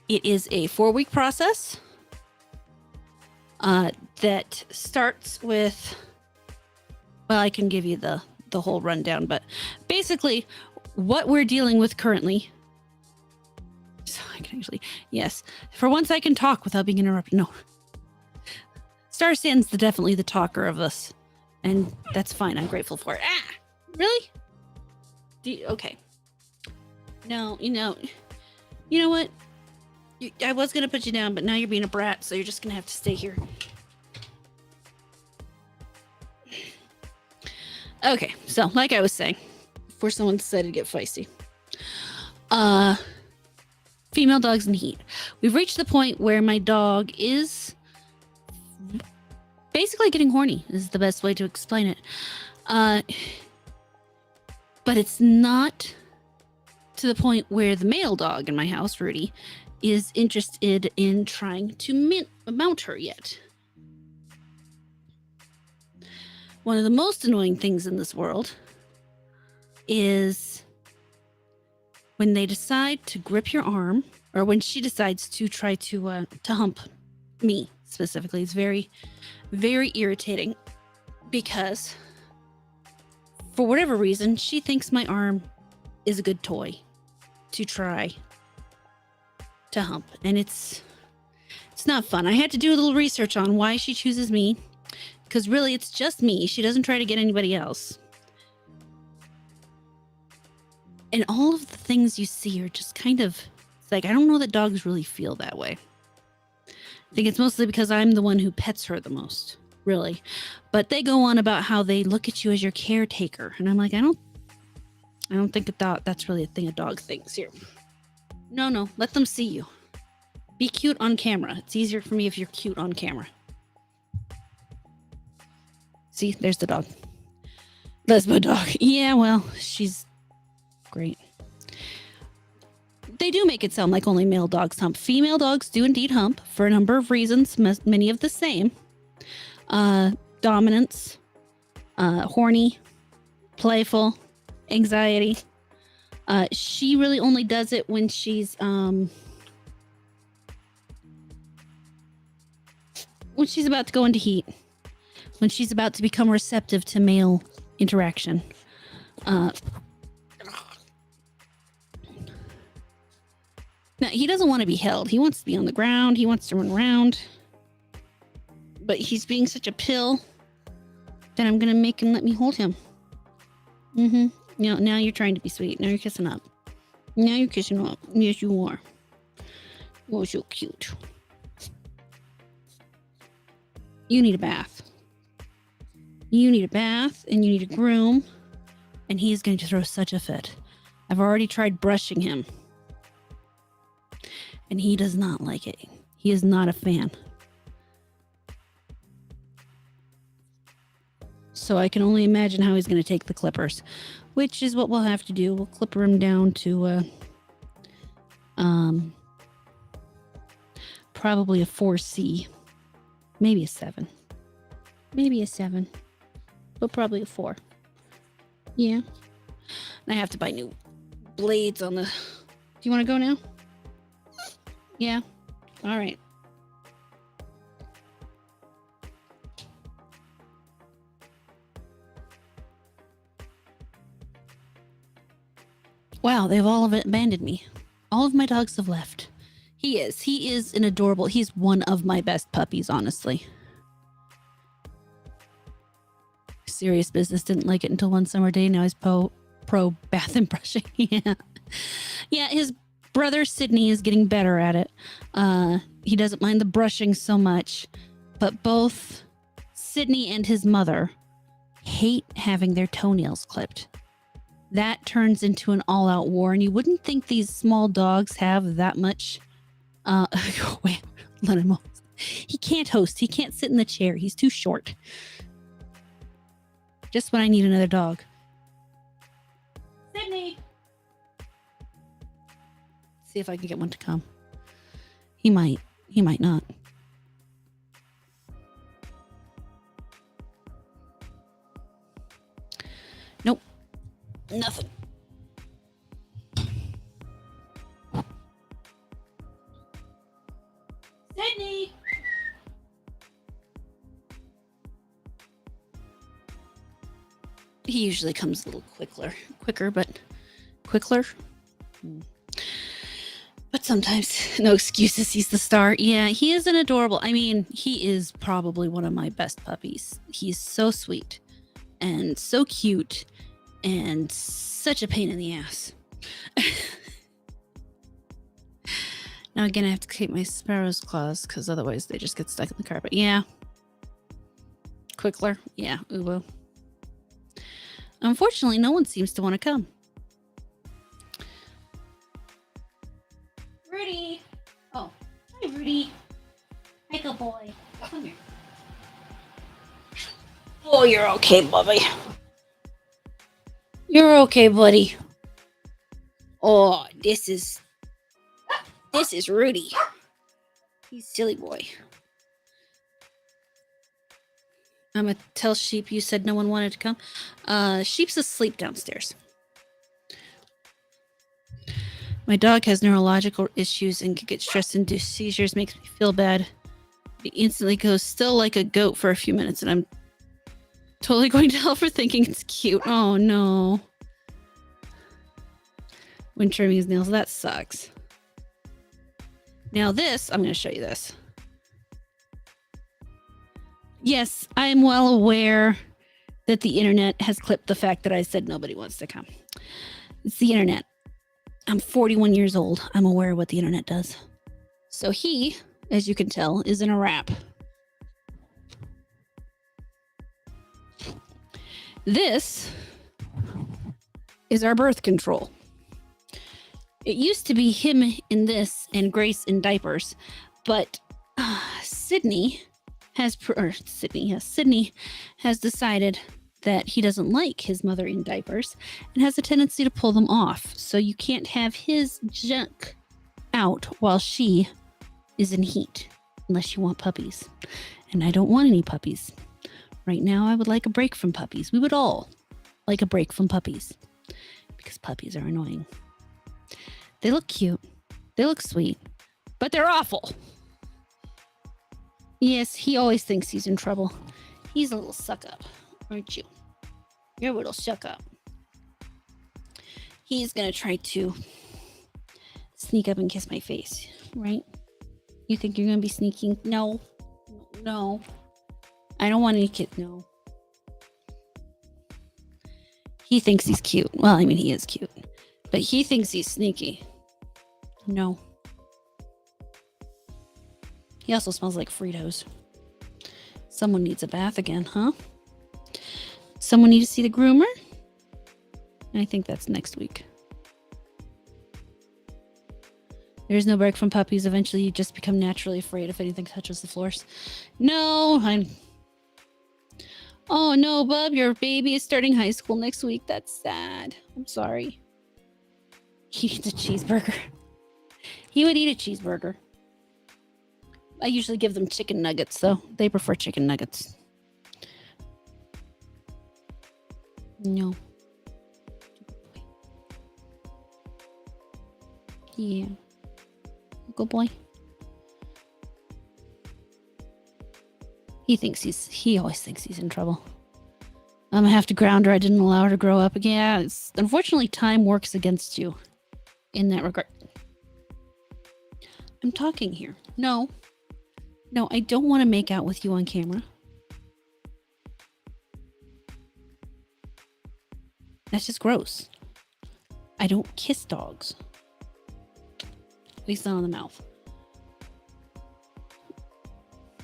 It is a 4-week process that starts with, well, I can give you the whole rundown, but basically what we're dealing with currently, so I can actually, yes, for once I can talk without being interrupted. No, Star Sand's definitely the talker of us, and that's fine. I'm grateful for it. Ah, really? Okay. No, you know what? I was gonna put you down, but now you're being a brat, so you're just gonna have to stay here. Okay, so like I was saying, before someone decided to get feisty, female dogs in heat. We've reached the point where my dog is basically getting horny, is the best way to explain it. But it's not to the point where the male dog in my house, Rudy, is interested in trying to mount her yet. One of the most annoying things in this world is when they decide to grip your arm, or when she decides to try to hump me specifically. It's very, very irritating because for whatever reason, she thinks my arm is a good toy to try to hump, and it's not fun. I had to do a little research on why she chooses me, because really it's just me. She doesn't try to get anybody else. And all of the things you see are just kind of, it's like, I don't know that dogs really feel that way. I think it's mostly because I'm the one who pets her the most, really. But they go on about how they look at you as your caretaker, and I'm like, I don't think that's really a thing a dog thinks here. No, let them see you. Be cute on camera. It's easier for me if you're cute on camera. See, there's the dog. Lesbo dog. Yeah, well, she's great. They do make it sound like only male dogs hump. Female dogs do indeed hump for a number of reasons, many of the same. Dominance, horny, playful, anxiety. She really only does it when she's about to go into heat, when she's about to become receptive to male interaction. Now, he doesn't want to be held. He wants to be on the ground. He wants to run around. But he's being such a pill that I'm going to make him let me hold him. Now you're trying to be sweet. Now you're kissing up. Now you're kissing up. Yes, you are. Oh, so cute. You need a bath. You need a bath, and you need a groom. And he is going to throw such a fit. I've already tried brushing him. And he does not like it. He is not a fan. So I can only imagine how he's going to take the clippers, which is what we'll have to do. We'll clipper him down to probably a 4C, maybe a 7. Maybe a 7, but probably a 4. Yeah. And I have to buy new blades on the... Do you want to go now? Yeah. All right. Wow, they've all abandoned me. All of my dogs have left. He is an adorable... He's one of my best puppies, honestly. Serious business. Didn't like it until one summer day. Now he's pro bath and brushing. Yeah, his brother Sydney is getting better at it. He doesn't mind the brushing so much, but both Sydney and his mother hate having their toenails clipped. That turns into an all-out war, and you wouldn't think these small dogs have that much... wait, let him host. He can't host. He can't sit in the chair. He's too short. Just when I need another dog. Sydney! See if I can get one to come. He might. He might not. Nope. Nothing. Sydney! He usually comes a little quicker, but quicker. But sometimes, no excuses, he's the star. Yeah, he is an adorable. I mean, he is probably one of my best puppies. He's so sweet and so cute and such a pain in the ass. Now again, I have to keep my sparrow's claws because otherwise they just get stuck in the carpet. Yeah. Quickler. Yeah, uwu. Unfortunately, no one seems to want to come. Rudy. Oh, hi, Rudy. Hi, good boy. Come here. Oh, you're okay, Bubby. You're okay, buddy. Oh, this is Rudy. He's a silly boy. I'm gonna tell Sheep you said no one wanted to come. Sheep's asleep downstairs. My dog has neurological issues and could get stress-induced seizures. Makes me feel bad. He instantly goes still like a goat for a few minutes, and I'm totally going to hell for thinking it's cute. Oh no. When trimming his nails, that sucks. Now this, I'm going to show you this. Yes, I'm well aware that the internet has clipped the fact that I said nobody wants to come. It's the internet. I'm 41 years old. I'm aware of what the internet does. So he, as you can tell, is in a wrap. This is our birth control. It used to be him in this and Grace in diapers, but Sydney has decided that he doesn't like his mother in diapers and has a tendency to pull them off. So you can't have his junk out while she is in heat, unless you want puppies. And I don't want any puppies. Right now, I would like a break from puppies. We would all like a break from puppies because puppies are annoying. They look cute. They look sweet, but they're awful. Yes, he always thinks he's in trouble. He's a little suck up, aren't you? You're a little suck up. He's gonna try to sneak up and kiss my face, right? You think you're gonna be sneaking? No. No. I don't want any kids. No. He thinks he's cute. Well, I mean, he is cute. But he thinks he's sneaky. No. He also smells like Fritos. Someone needs a bath again, huh? Someone needs to see the groomer? I think that's next week. There's no break from puppies. Eventually, you just become naturally afraid if anything touches the floors. No, Oh no, Bub, your baby is starting high school next week. That's sad. I'm sorry. He eats a cheeseburger. He would eat a cheeseburger. I usually give them chicken nuggets, though. They prefer chicken nuggets. No. Yeah. Good boy. He always thinks he's in trouble. I'm gonna have to ground her. I didn't allow her to grow up again. Yeah, unfortunately, time works against you in that regard. I'm talking here. No, I don't want to make out with you on camera. That's just gross. I don't kiss dogs. At least not on the mouth.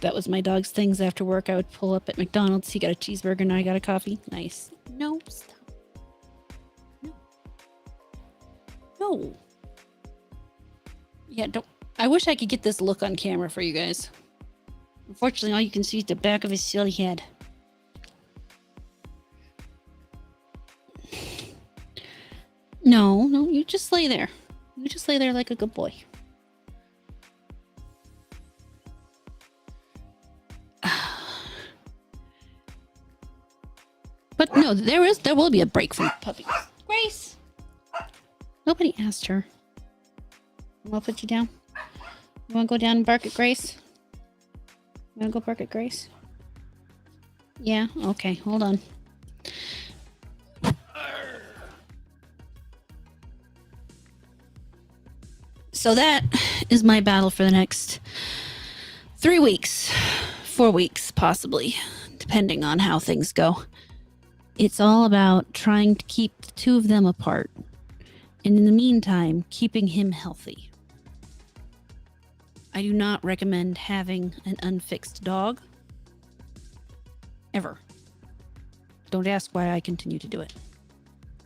That was my dog's things after work. I would pull up at McDonald's. He got a cheeseburger. Now I got a coffee. Nice. No, stop. No. Yeah, don't. I wish I could get this look on camera for you guys. Unfortunately, all you can see is the back of his silly head. No, you just lay there. You just lay there like a good boy. But no, there will be a break from puppies. Grace! Nobody asked her. I'll put you down. You want to go down and bark at Grace? You want to go bark at Grace? Yeah? Okay, hold on. So that is my battle for the next 3 weeks, 4 weeks, possibly, depending on how things go. It's all about trying to keep the two of them apart. And in the meantime, keeping him healthy. I do not recommend having an unfixed dog. Ever. Don't ask why I continue to do it.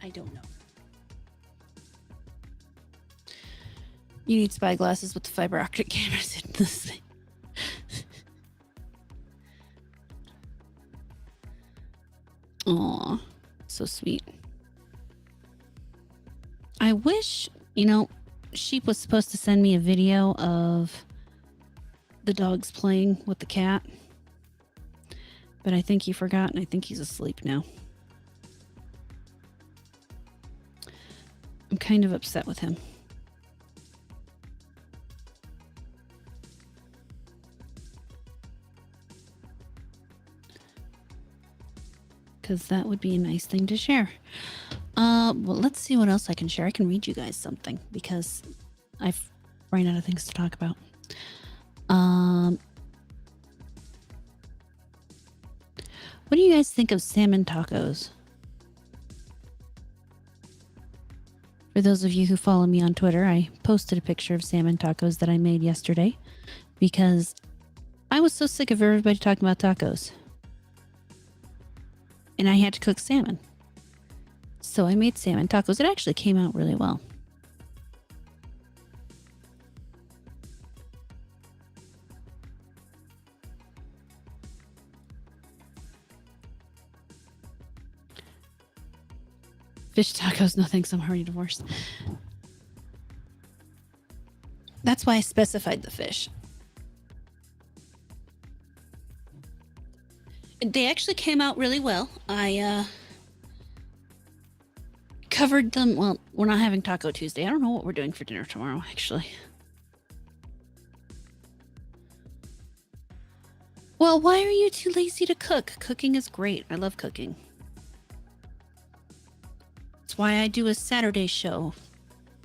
I don't know. You need spy glasses with the fiber optic cameras in this thing. Aw, so sweet. I wish, Sheep was supposed to send me a video of the dogs playing with the cat. But I think he forgot, and I think he's asleep now. I'm kind of upset with him. Because that would be a nice thing to share. Well, let's see what else I can share. I can read you guys something because I've run out of things to talk about. What do you guys think of salmon tacos? For those of you who follow me on Twitter, I posted a picture of salmon tacos that I made yesterday because I was so sick of everybody talking about tacos. And I had to cook salmon. So I made salmon tacos. It actually came out really well. Fish tacos, no thanks, I'm already divorced. That's why I specified the fish. They actually came out really well. I covered them. Well, we're not having Taco Tuesday. I don't know what we're doing for dinner tomorrow, actually. Well, why are you too lazy to cook? Cooking is great. I love cooking. That's why I do a Saturday show.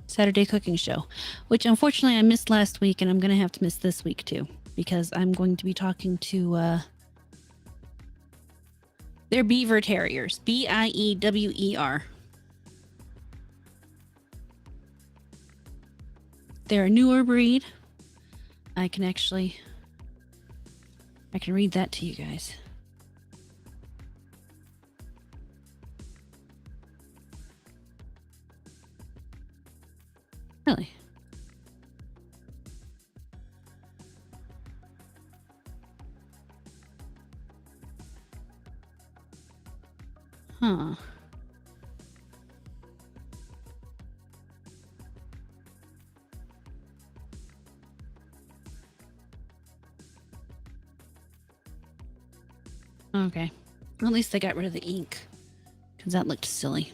Saturday cooking show. Which, unfortunately, I missed last week, and I'm going to have to miss this week, too. Because I'm going to be talking to... they're beaver terriers. Biewer. They're a newer breed. I can read that to you guys. Really? Huh. Okay. Well, at least they got rid of the ink. Because that looked silly.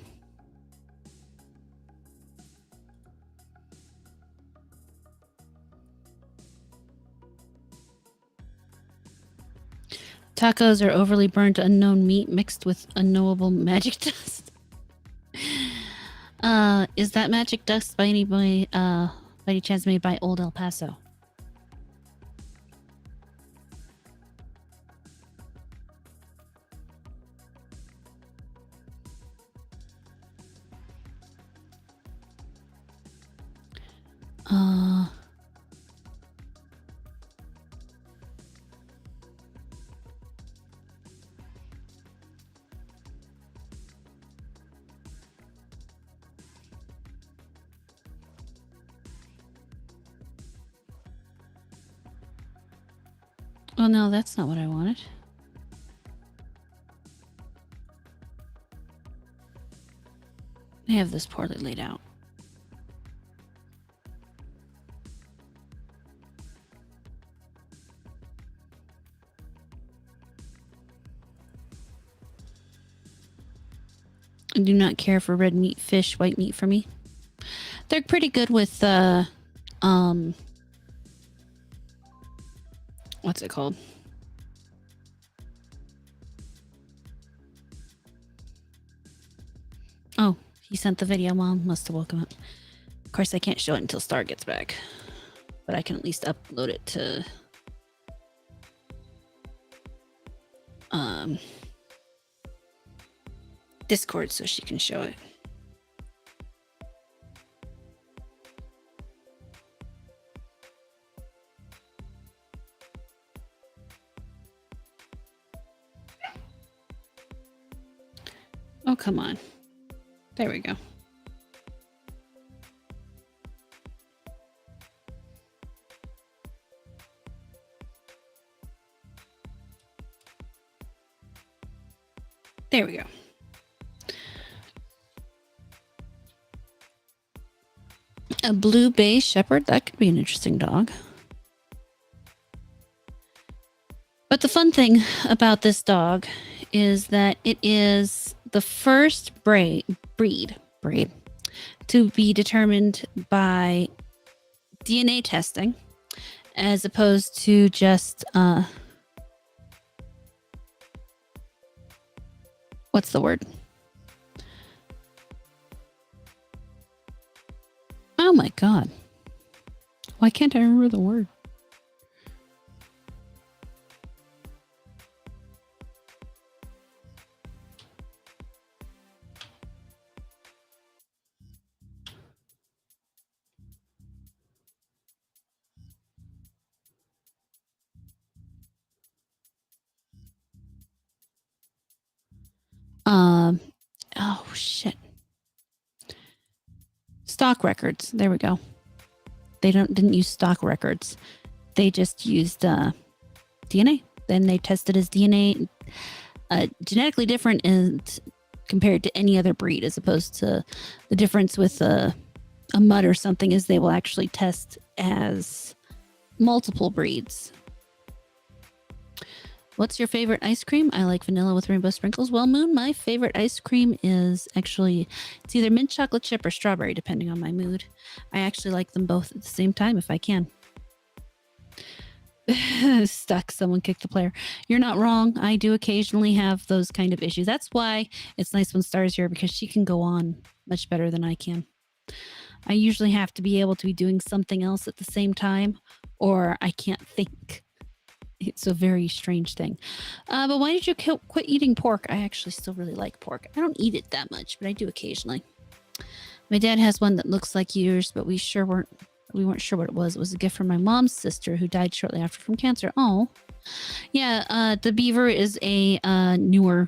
Tacos are overly burnt unknown meat mixed with unknowable magic dust. Is that magic dust by any chance made by Old El Paso? Oh no, that's not what I wanted. I have this poorly laid out. I do not care for red meat, fish, white meat for me. They're pretty good with what's it called? Oh, he sent the video. Mom must have woken up. Of course, I can't show it until Star gets back, but I can at least upload it to Discord so she can show it. Oh, come on. There we go. There we go. A blue bay shepherd. That could be an interesting dog. But the fun thing about this dog is that it is the first breed to be determined by DNA testing, as opposed to just what's the word? Oh my god. Why can't I remember the word? Oh shit. Stock records. There we go. They didn't use stock records. They just used DNA. Then they tested his DNA genetically different compared to any other breed, as opposed to the difference with a mutt or something is they will actually test as multiple breeds. What's your favorite ice cream? I like vanilla with rainbow sprinkles. Well, Moon, my favorite ice cream is actually, it's either mint chocolate chip or strawberry, depending on my mood. I actually like them both at the same time if I can. Stuck. Someone kicked the player. You're not wrong. I do occasionally have those kind of issues. That's why it's nice when Star's here, because she can go on much better than I can. I usually have to be able to be doing something else at the same time, or I can't think. It's a very strange thing. But why did you quit eating pork? I actually still really like pork. I don't eat it that much, but I do occasionally. My dad has one that looks like yours, but we weren't sure what it was. It was a gift from my mom's sister who died shortly after from cancer. Oh, yeah. The beaver is a newer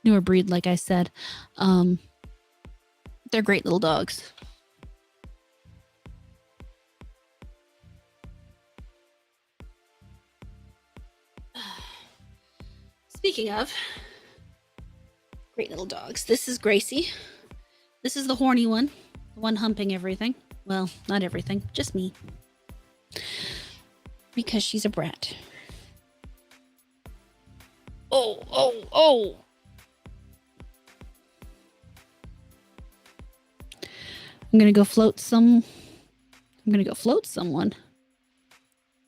breed, like I said. They're great little dogs. Speaking of great little dogs, this is Gracie. This is the horny one, the one humping everything. Well, not everything, just me. Because she's a brat. Oh. I'm gonna go float someone.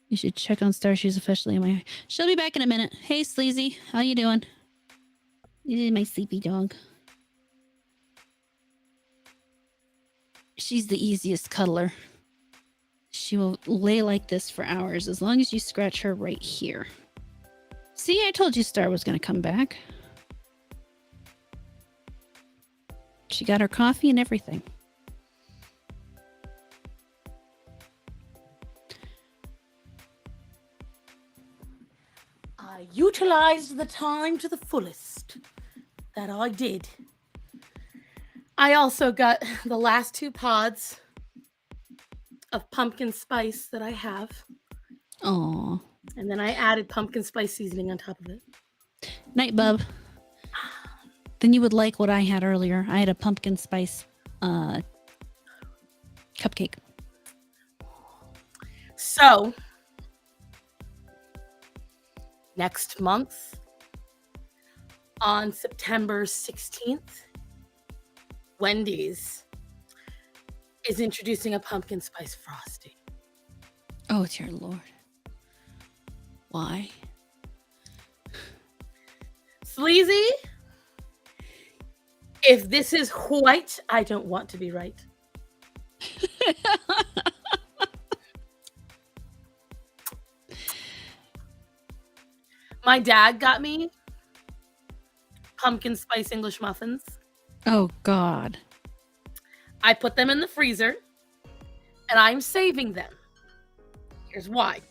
You should check on Star. She's officially in my... She'll be back in a minute. Hey, Sleazy. How you doing? This is my sleepy dog. She's the easiest cuddler. She will lay like this for hours as long as you scratch her right here. See, I told you Star was going to come back. She got her coffee and everything. I utilized the time to the fullest. That I did. I also got the last 2 pods of pumpkin spice that I have. Aww. And then I added pumpkin spice seasoning on top of it. Night, bub. Then you would like what I had earlier. I had a pumpkin spice cupcake. So, next month, on September 16th, Wendy's is introducing a pumpkin spice frosty. Oh, dear Lord. Why? Sleazy, if this is white, I don't want to be right. My dad got me pumpkin spice English muffins. Oh, God. I put them in the freezer, and I'm saving them. Here's why.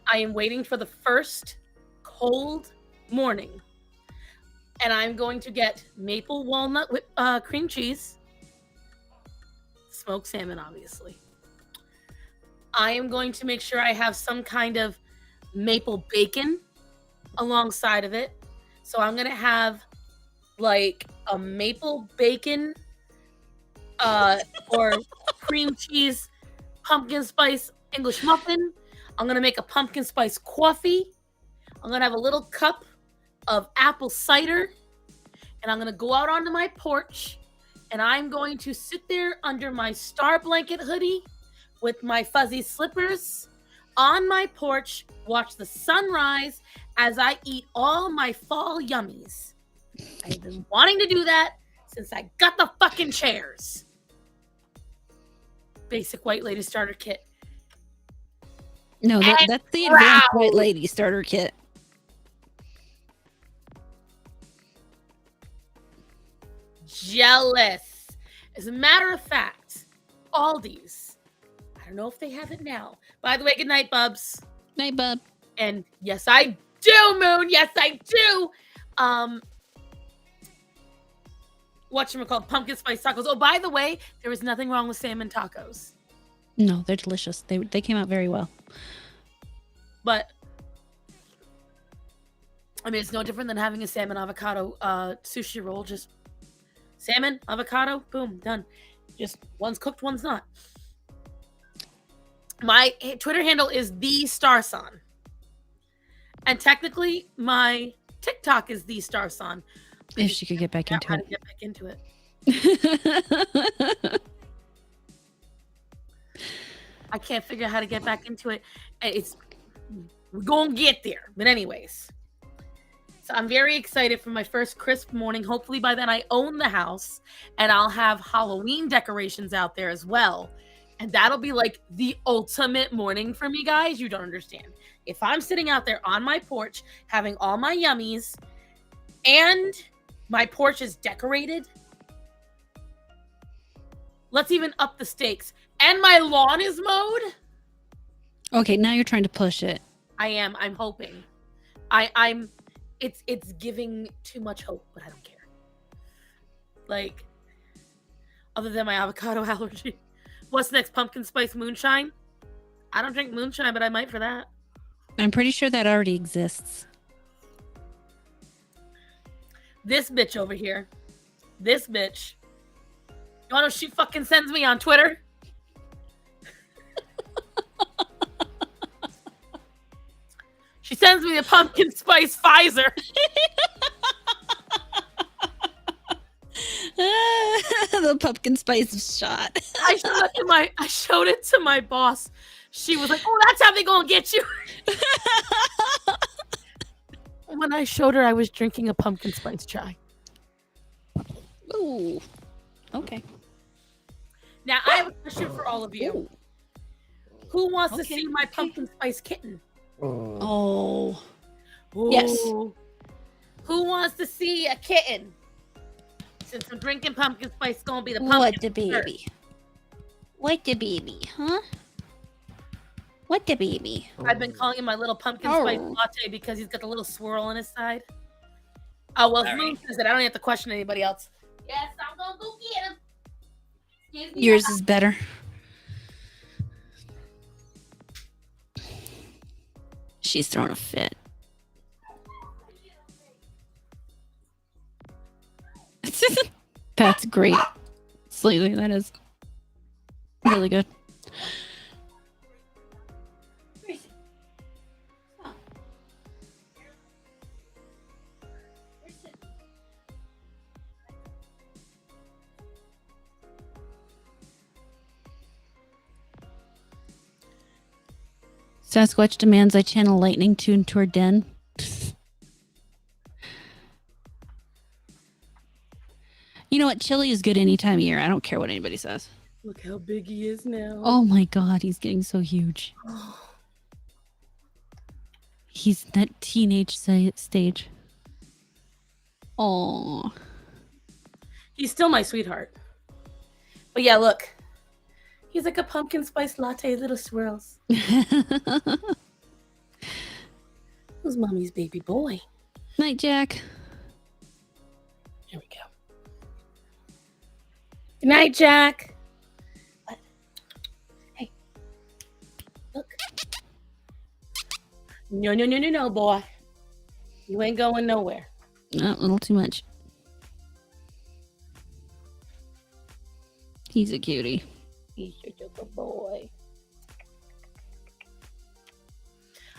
I am waiting for the first cold morning, and I'm going to get maple walnut with cream cheese, smoked salmon, obviously. I am going to make sure I have some kind of maple bacon alongside of it. So I'm going to have like a maple bacon or cream cheese pumpkin spice English muffin. I'm going to make a pumpkin spice coffee. I'm going to have a little cup of apple cider. And I'm going to go out onto my porch. And I'm going to sit there under my star blanket hoodie with my fuzzy slippers on my porch, watch the sunrise as I eat all my fall yummies. I've been wanting to do that since I got the fucking chairs. Basic white lady starter kit. No, that's the advanced white lady starter kit. Jealous. As a matter of fact, Aldi's, I don't know if they have it now. By the way, good night, Bubs. Night, Bub. And yes, I do, Moon. Yes, I do. Whatchamacallit, pumpkin spice tacos. Oh, by the way, there is nothing wrong with salmon tacos. No, they're delicious. They came out very well. But I mean, it's no different than having a salmon avocado sushi roll. Just salmon, avocado, boom, done. Just one's cooked, one's not. My Twitter handle is the Starson. And technically, my TikTok is the Starson. If she could get back into it. Get back into it. I can't figure out how to get back into it. We're gonna get there. But anyways. So I'm very excited for my first crisp morning. Hopefully by then I own the house and I'll have Halloween decorations out there as well. And that'll be like the ultimate morning for me, guys. You don't understand. If I'm sitting out there on my porch having all my yummies and my porch is decorated, let's even up the stakes. And my lawn is mowed. Okay, now you're trying to push it. I am. I'm hoping. It's giving too much hope, but I don't care. Like, other than my avocado allergy. What's next? Pumpkin spice moonshine? I don't drink moonshine, but I might for that. I'm pretty sure that already exists. This bitch over here. This bitch. You wanna know she fucking sends me on Twitter? She sends me the pumpkin spice Pfizer. The pumpkin spice shot. I showed it to my boss. She was like, "Oh, that's how they gonna get you." When I showed her, I was drinking a pumpkin spice chai. Ooh. Okay. Now I have a question for all of you. Ooh. Who wants to see my pumpkin spice kitten? Oh. Ooh. Yes. Who wants to see a kitten? Since I'm drinking pumpkin spice, it's gonna be the pumpkin. What the baby? What the baby, huh? What the baby? I've been calling him my little pumpkin spice latte because he's got the little swirl on his side. Oh, well, if Moon says it, I don't have to question anybody else. Yes, I'm gonna go get him. Excuse me. Yours is better. She's throwing a fit. That's great. Sleazy, that is really good. Sasquatch demands I channel lightning tune to her den. You know what? Chili is good any time of year. I don't care what anybody says. Look how big he is now. Oh my god, he's getting so huge. He's that teenage stage. Oh, He's still my sweetheart. But yeah, look. He's like a pumpkin spice latte, little swirls. Who's mommy's baby boy? Night, Jack. Here we go. Good night, Jack. What? Hey. Look. No, boy. You ain't going nowhere. Oh, a little too much. He's a cutie. He's such a good boy.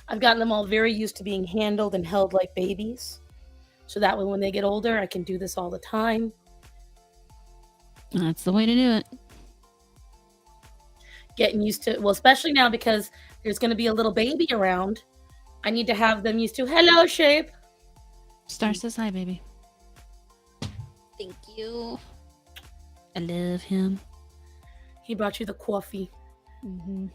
I've gotten them all very used to being handled and held like babies. So that way when they get older, I can do this all the time. That's the way to do it. Getting used to, well, especially now because there's going to be a little baby around. I need to have them used to, hello, Shape. Star says hi, baby. Thank you. I love him. He brought you the coffee. Mm-hmm.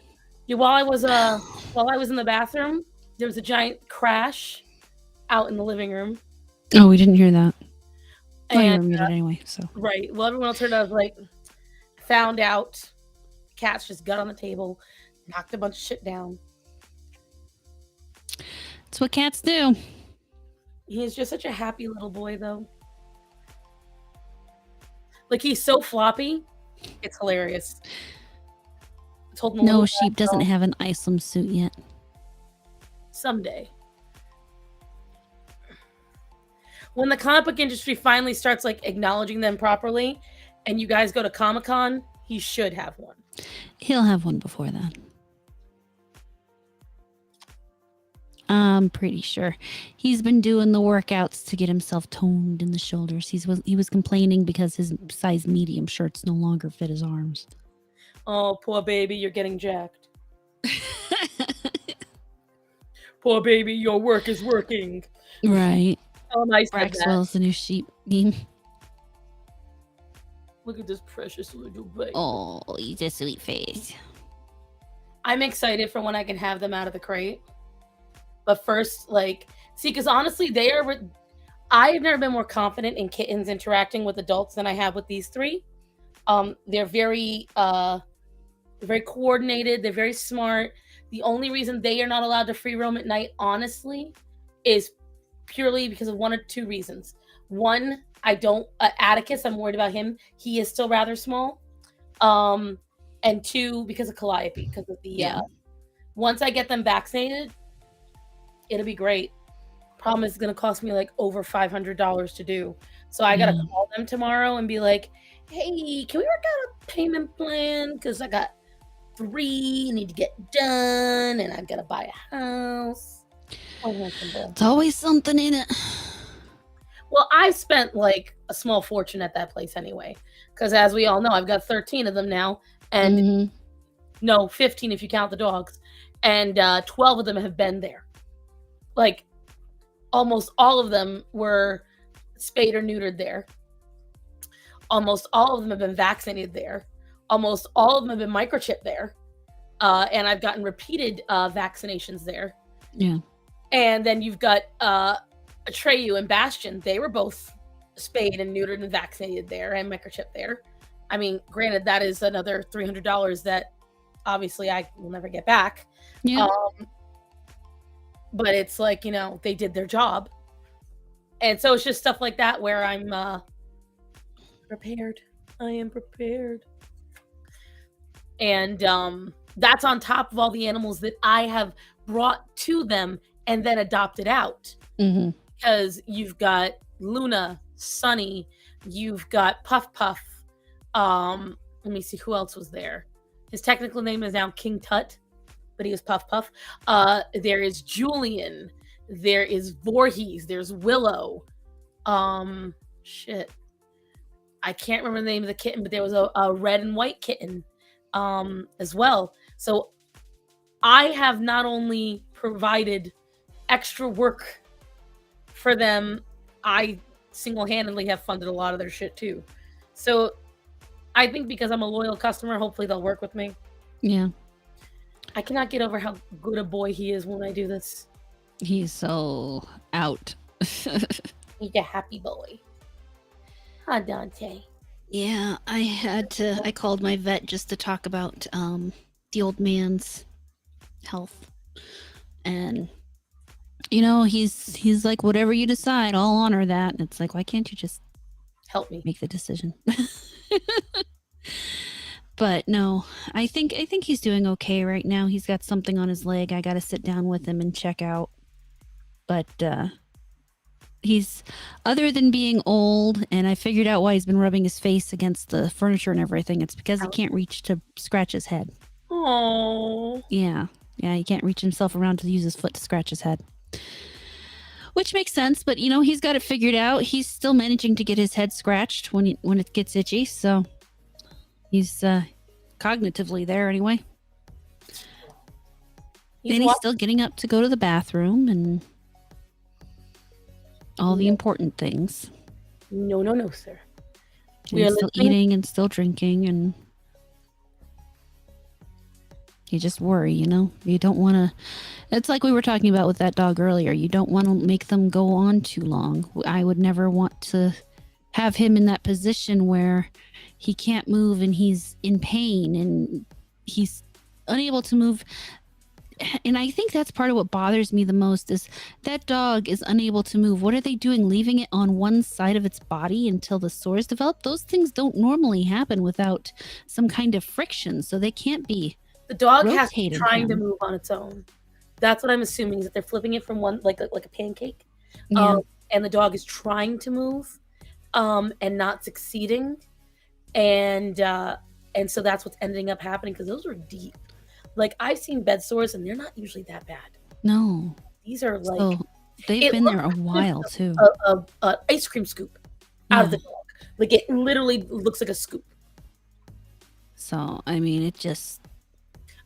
Yeah, while I was in the bathroom, there was a giant crash out in the living room. Oh, we didn't hear that. Oh, you were And muted anyway, so. right, well, everyone else heard. I was like, found out. Cats just got on the table, knocked a bunch of shit down. That's what cats do. He's just such a happy little boy, though. Like, he's so floppy. It's hilarious. I told him a No, little sheep bit, doesn't have an Islum suit yet. someday. When the comic book industry finally starts like acknowledging them properly, and you guys go to Comic-Con, he should have one. He'll have one before then. I'm pretty sure. He's been doing the workouts to get himself toned in the shoulders. He was complaining because his size medium shirts no longer fit his arms. Oh, poor baby, you're getting jacked. Poor baby, your work is working. Right. Oh, nice. Braxwell's the new sheep meme. Look at this precious little baby. Oh, he's a sweet face. I'm excited for when I can have them out of the crate. But first, because honestly, I've never been more confident in kittens interacting with adults than I have with these three. They're very coordinated. They're very smart. The only reason they are not allowed to free roam at night, honestly, is purely because of one or two reasons. One, Atticus, I'm worried about him. He is still rather small. And two, because of Calliope, because of the, once I get them vaccinated, it'll be great. Problem is, it's going to cost me like over $500 to do. So I got to call them tomorrow and be like, hey, can we work out a payment plan? Because I got 3 need to get done and I've got to buy a house. It's always something in it. Well, I spent like a small fortune at that place anyway. Because as we all know, I've got 13 of them now. And no, 15 if you count the dogs. And 12 of them have been there. Like, almost all of them were spayed or neutered there. Almost all of them have been vaccinated there. Almost all of them have been microchipped there. And I've gotten repeated vaccinations there. Yeah. And then you've got Atreyu and Bastion. They were both spayed and neutered and vaccinated there and microchipped there. I mean, granted, that is another $300 that obviously I will never get back. Yeah. But it's like, they did their job. And so it's just stuff like that where I'm prepared. I am prepared. And that's on top of all the animals that I have brought to them and then adopted out. Mm-hmm. Because you've got Luna, Sunny, you've got Puff Puff. Let me see who else was there. His technical name is now King Tut, but he was Puff Puff. There is Julian. There is Voorhees. There's Willow. Shit. I can't remember the name of the kitten, but there was a red and white kitten as well. So I have not only provided extra work for them, I single-handedly have funded a lot of their shit too. So I think because I'm a loyal customer, hopefully they'll work with me. Yeah. I cannot get over how good a boy he is when I do this. He's so out. He's a happy boy. Huh, Dante? Yeah, I called my vet just to talk about the old man's health. And he's like, whatever you decide, I'll honor that. And it's like, why can't you just help me make the decision? But no, I think he's doing okay right now. He's got something on his leg. I got to sit down with him and check out. But he's, other than being old, and I figured out why he's been rubbing his face against the furniture and everything. It's because he can't reach to scratch his head. Oh. Yeah, he can't reach himself around to use his foot to scratch his head. Which makes sense, but he's got it figured out. He's still managing to get his head scratched when it gets itchy, so he's cognitively there anyway. He's still getting up to go to the bathroom and all the important things. No, sir. He's still eating and still drinking, and you just worry, You don't want to... It's like we were talking about with that dog earlier. You don't want to make them go on too long. I would never want to have him in that position where he can't move and he's in pain and he's unable to move. And I think that's part of what bothers me the most is that dog is unable to move. What are they doing? Leaving it on one side of its body until the sores develop? Those things don't normally happen without some kind of friction, so they can't be. The dog has to be trying to move on its own. That's what I'm assuming, is that they're flipping it from one like a pancake. Yeah. And the dog is trying to move and not succeeding. And so that's what's ending up happening, because those are deep. Like, I've seen bed sores and they're not usually that bad. No. These are like... So they've been there a while too. A ice cream scoop out of the dog. Like, it literally looks like a scoop. So, I mean, it just...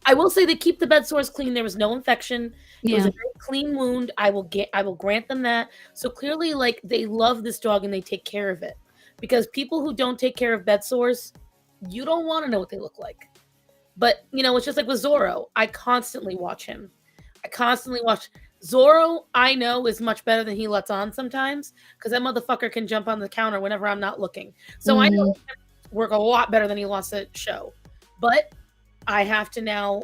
I will say they keep the bed sores clean. There was no infection. It was a very clean wound. I will grant them that. So clearly, like, they love this dog and they take care of it. Because people who don't take care of bed sores, you don't want to know what they look like. But, it's just like with Zorro. I constantly watch him. Zorro, I know, is much better than he lets on sometimes, because that motherfucker can jump on the counter whenever I'm not looking. So I know he can work a lot better than he wants to show. But I have to now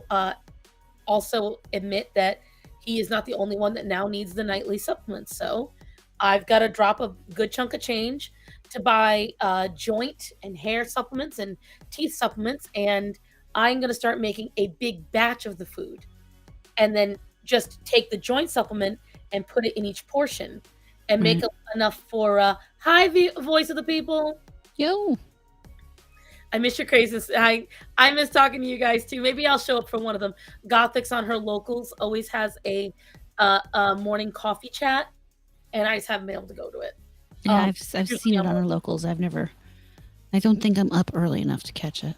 also admit that he is not the only one that now needs the nightly supplements. So I've got to drop a good chunk of change to buy joint and hair supplements and teeth supplements. And I'm going to start making a big batch of the food and then just take the joint supplement and put it in each portion and make enough for hi, voice of the people. Yo. I miss your craziness. I miss talking to you guys too. Maybe I'll show up for one of them. Gothic's on her locals always has a morning coffee chat, and I just haven't been able to go to it. Yeah, I've seen it on her locals. I don't think I'm up early enough to catch it.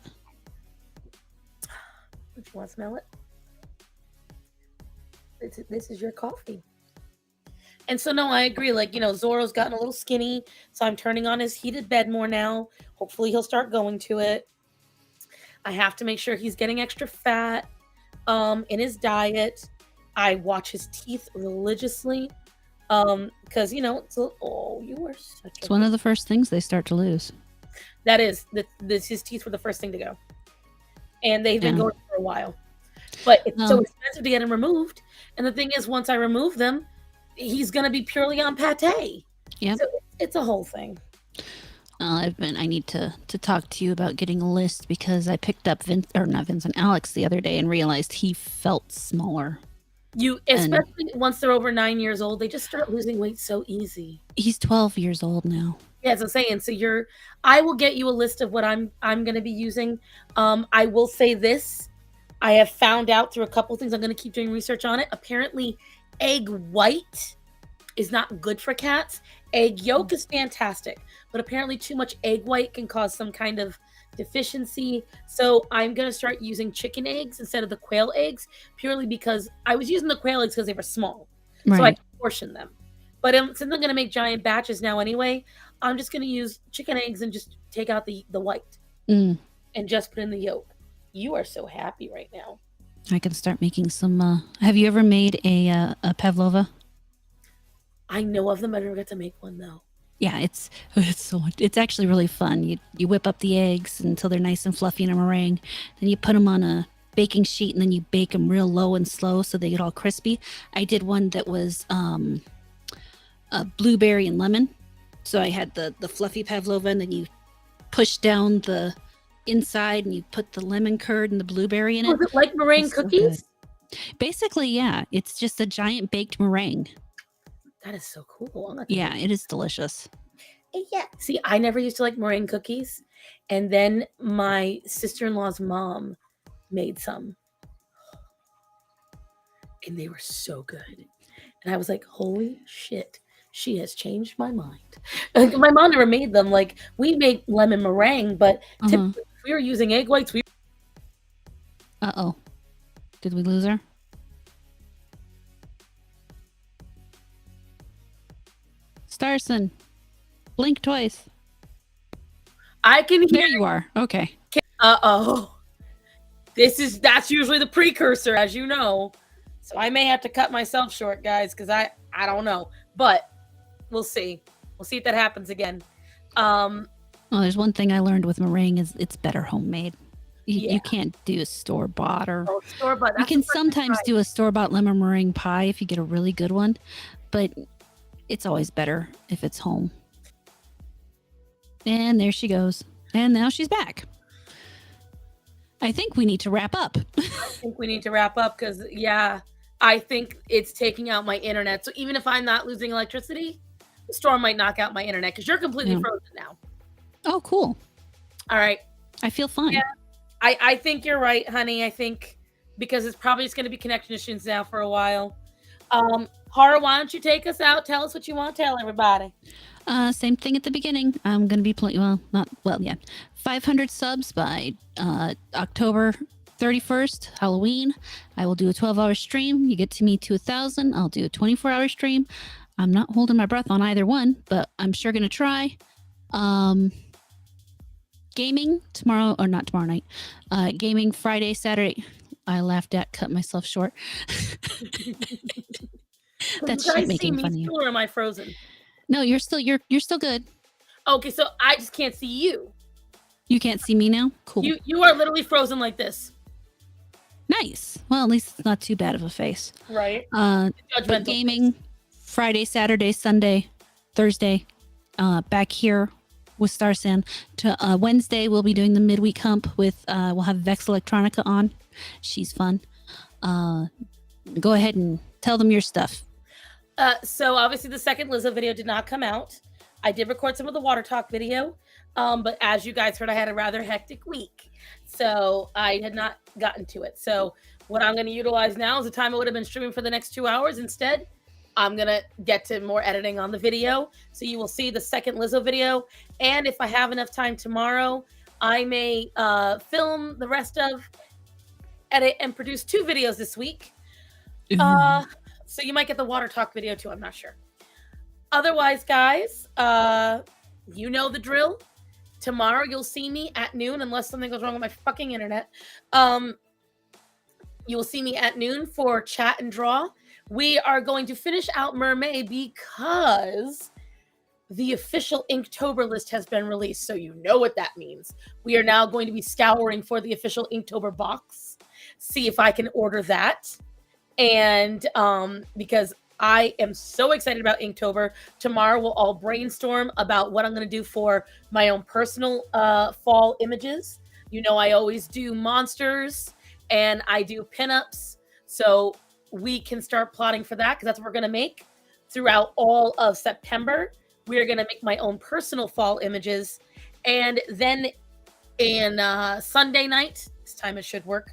Do you want to smell it? This is your coffee. And so, no, I agree. Like, Zorro's gotten a little skinny, so I'm turning on his heated bed more now. Hopefully he'll start going to it. I have to make sure he's getting extra fat in his diet. I watch his teeth religiously because, you are such It's one of the first things they start to lose. That is. His teeth were the first thing to go. And they've been going for a while. But it's so expensive to get them removed. And the thing is, once I remove them, he's going to be purely on pate. Yeah, so it's a whole thing. I need to talk to you about getting a list, because I picked up Alex the other day and realized he felt smaller. Especially once they're over 9 years old, they just start losing weight so easy. He's 12 years old now. Yeah, as I'm saying. So I will get you a list of what I'm going to be using. I will say this. I have found out through a couple things. I'm going to keep doing research on it. Apparently, egg white is not good for cats. Egg yolk is fantastic, but apparently too much egg white can cause some kind of deficiency. So I'm going to start using chicken eggs instead of the quail eggs, purely because I was using the quail eggs because they were small. So I Right. can portion them. But since I'm going to make giant batches now anyway, I'm just going to use chicken eggs and just take out the white Mm. and just put in the yolk. You are so happy right now. I can start making some. Have you ever made a pavlova? I know of them. I never got to make one though. Yeah, it's actually really fun. You whip up the eggs until they're nice and fluffy in a meringue, then you put them on a baking sheet and then you bake them real low and slow so they get all crispy. I did one that was a blueberry and lemon. So I had the fluffy pavlova, and then you push down the inside and you put the lemon curd and the blueberry in it. Was it like meringue It's so cookies? Basically, yeah. It's just a giant baked meringue. That is so cool. Yeah, it is delicious. Yeah. See, I never used to like meringue cookies. And then my sister-in-law's mom made some. And they were so good. And I was like, holy shit. She has changed my mind. Like, my mom never made them. Like, we made lemon meringue, but typically if we were using egg whites. Uh-oh. Did we lose her? Starson, blink twice. I can hear. There you are. Okay. Uh-oh. That's usually the precursor, as you know. So I may have to cut myself short, guys, because I don't know. But we'll see. We'll see if that happens again. Well, there's one thing I learned with meringue is it's better homemade. You can't do a store-bought or... Oh, store-bought. You can sometimes do a store-bought lemon meringue pie if you get a really good one, but it's always better if it's home. And there she goes. And now she's back. I think we need to wrap up. I think we need to wrap up because, I think it's taking out my internet. So even if I'm not losing electricity, the storm might knock out my internet because you're completely frozen now. Oh, cool. All right. I feel fine. Yeah, I think you're right, honey. I think because it's probably just going to be connection issues now for a while. Hara, why don't you take us out? Tell us what you want to tell everybody. Same thing at the beginning. I'm going to be playing, 500 subs by October 31st, Halloween. I will do a 12-hour stream. You get to me to 1,000. I'll do a 24-hour stream. I'm not holding my breath on either one, but I'm sure going to try. Gaming tomorrow, or not tomorrow night. Gaming Friday, Saturday. I laughed at, cut myself short. That's shit making fun of you. Or am I frozen? No, you're still good. Okay, so I just can't see you. You can't see me now? Cool. You are literally frozen like this. Nice. Well, at least it's not too bad of a face. Right. But gaming Friday, Saturday, Sunday, Thursday, back here with Starsan. To Wednesday, we'll be doing the midweek hump with we'll have Vex Electronica on. She's fun. Go ahead and tell them your stuff. So obviously the second Lizzo video did not come out. I did record some of the water talk video. But as you guys heard, I had a rather hectic week. So I had not gotten to it. So what I'm going to utilize now is the time I would have been streaming for the next 2 hours. Instead, I'm going to get to more editing on the video. So you will see the second Lizzo video. And if I have enough time tomorrow, I may film the rest of, edit, and produce 2 videos this week. So you might get the water talk video too. I'm not sure. Otherwise, guys, you know the drill. Tomorrow you'll see me at noon, unless something goes wrong with my fucking internet. You will see me at noon for chat and draw. We are going to finish out Mermaid because the official Inktober list has been released. So you know what that means. We are now going to be scouring for the official Inktober box. See if I can order that. And because I am so excited about Inktober. Tomorrow we'll all brainstorm about what I'm going to do for my own personal fall images. You know, I always do monsters and I do pinups. So we can start plotting for that because that's what we're going to make throughout all of September. We are going to make my own personal fall images. And then in Sunday night, this time it should work.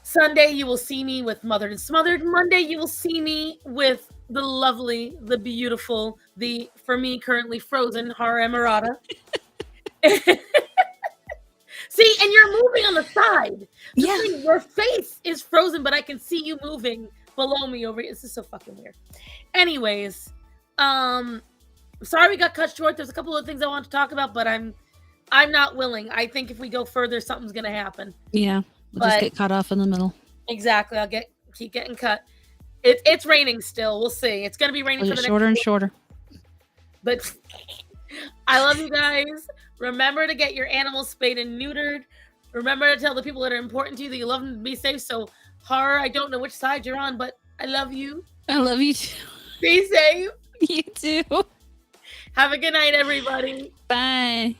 Sunday, you will see me with Mothered and Smothered. Monday, you will see me with the lovely, the beautiful, the, for me, currently frozen StarMorata. See, and you're moving on the side. Yeah. Your face is frozen, but I can see you moving below me over here. This is so fucking weird. Anyways, sorry we got cut short. There's a couple of things I want to talk about, but I'm not willing. I think if we go further, something's gonna happen. Yeah, we'll just get cut off in the middle. Exactly. I'll keep getting cut. It's raining still. We'll see. It's gonna be raining for the next shorter and shorter. But I love you guys. Remember to get your animals spayed and neutered. Remember to tell the people that are important to you that you love them to be safe. So, horror, I don't know which side you're on, but I love you. I love you too. Be safe. You too. Have a good night, everybody. Bye.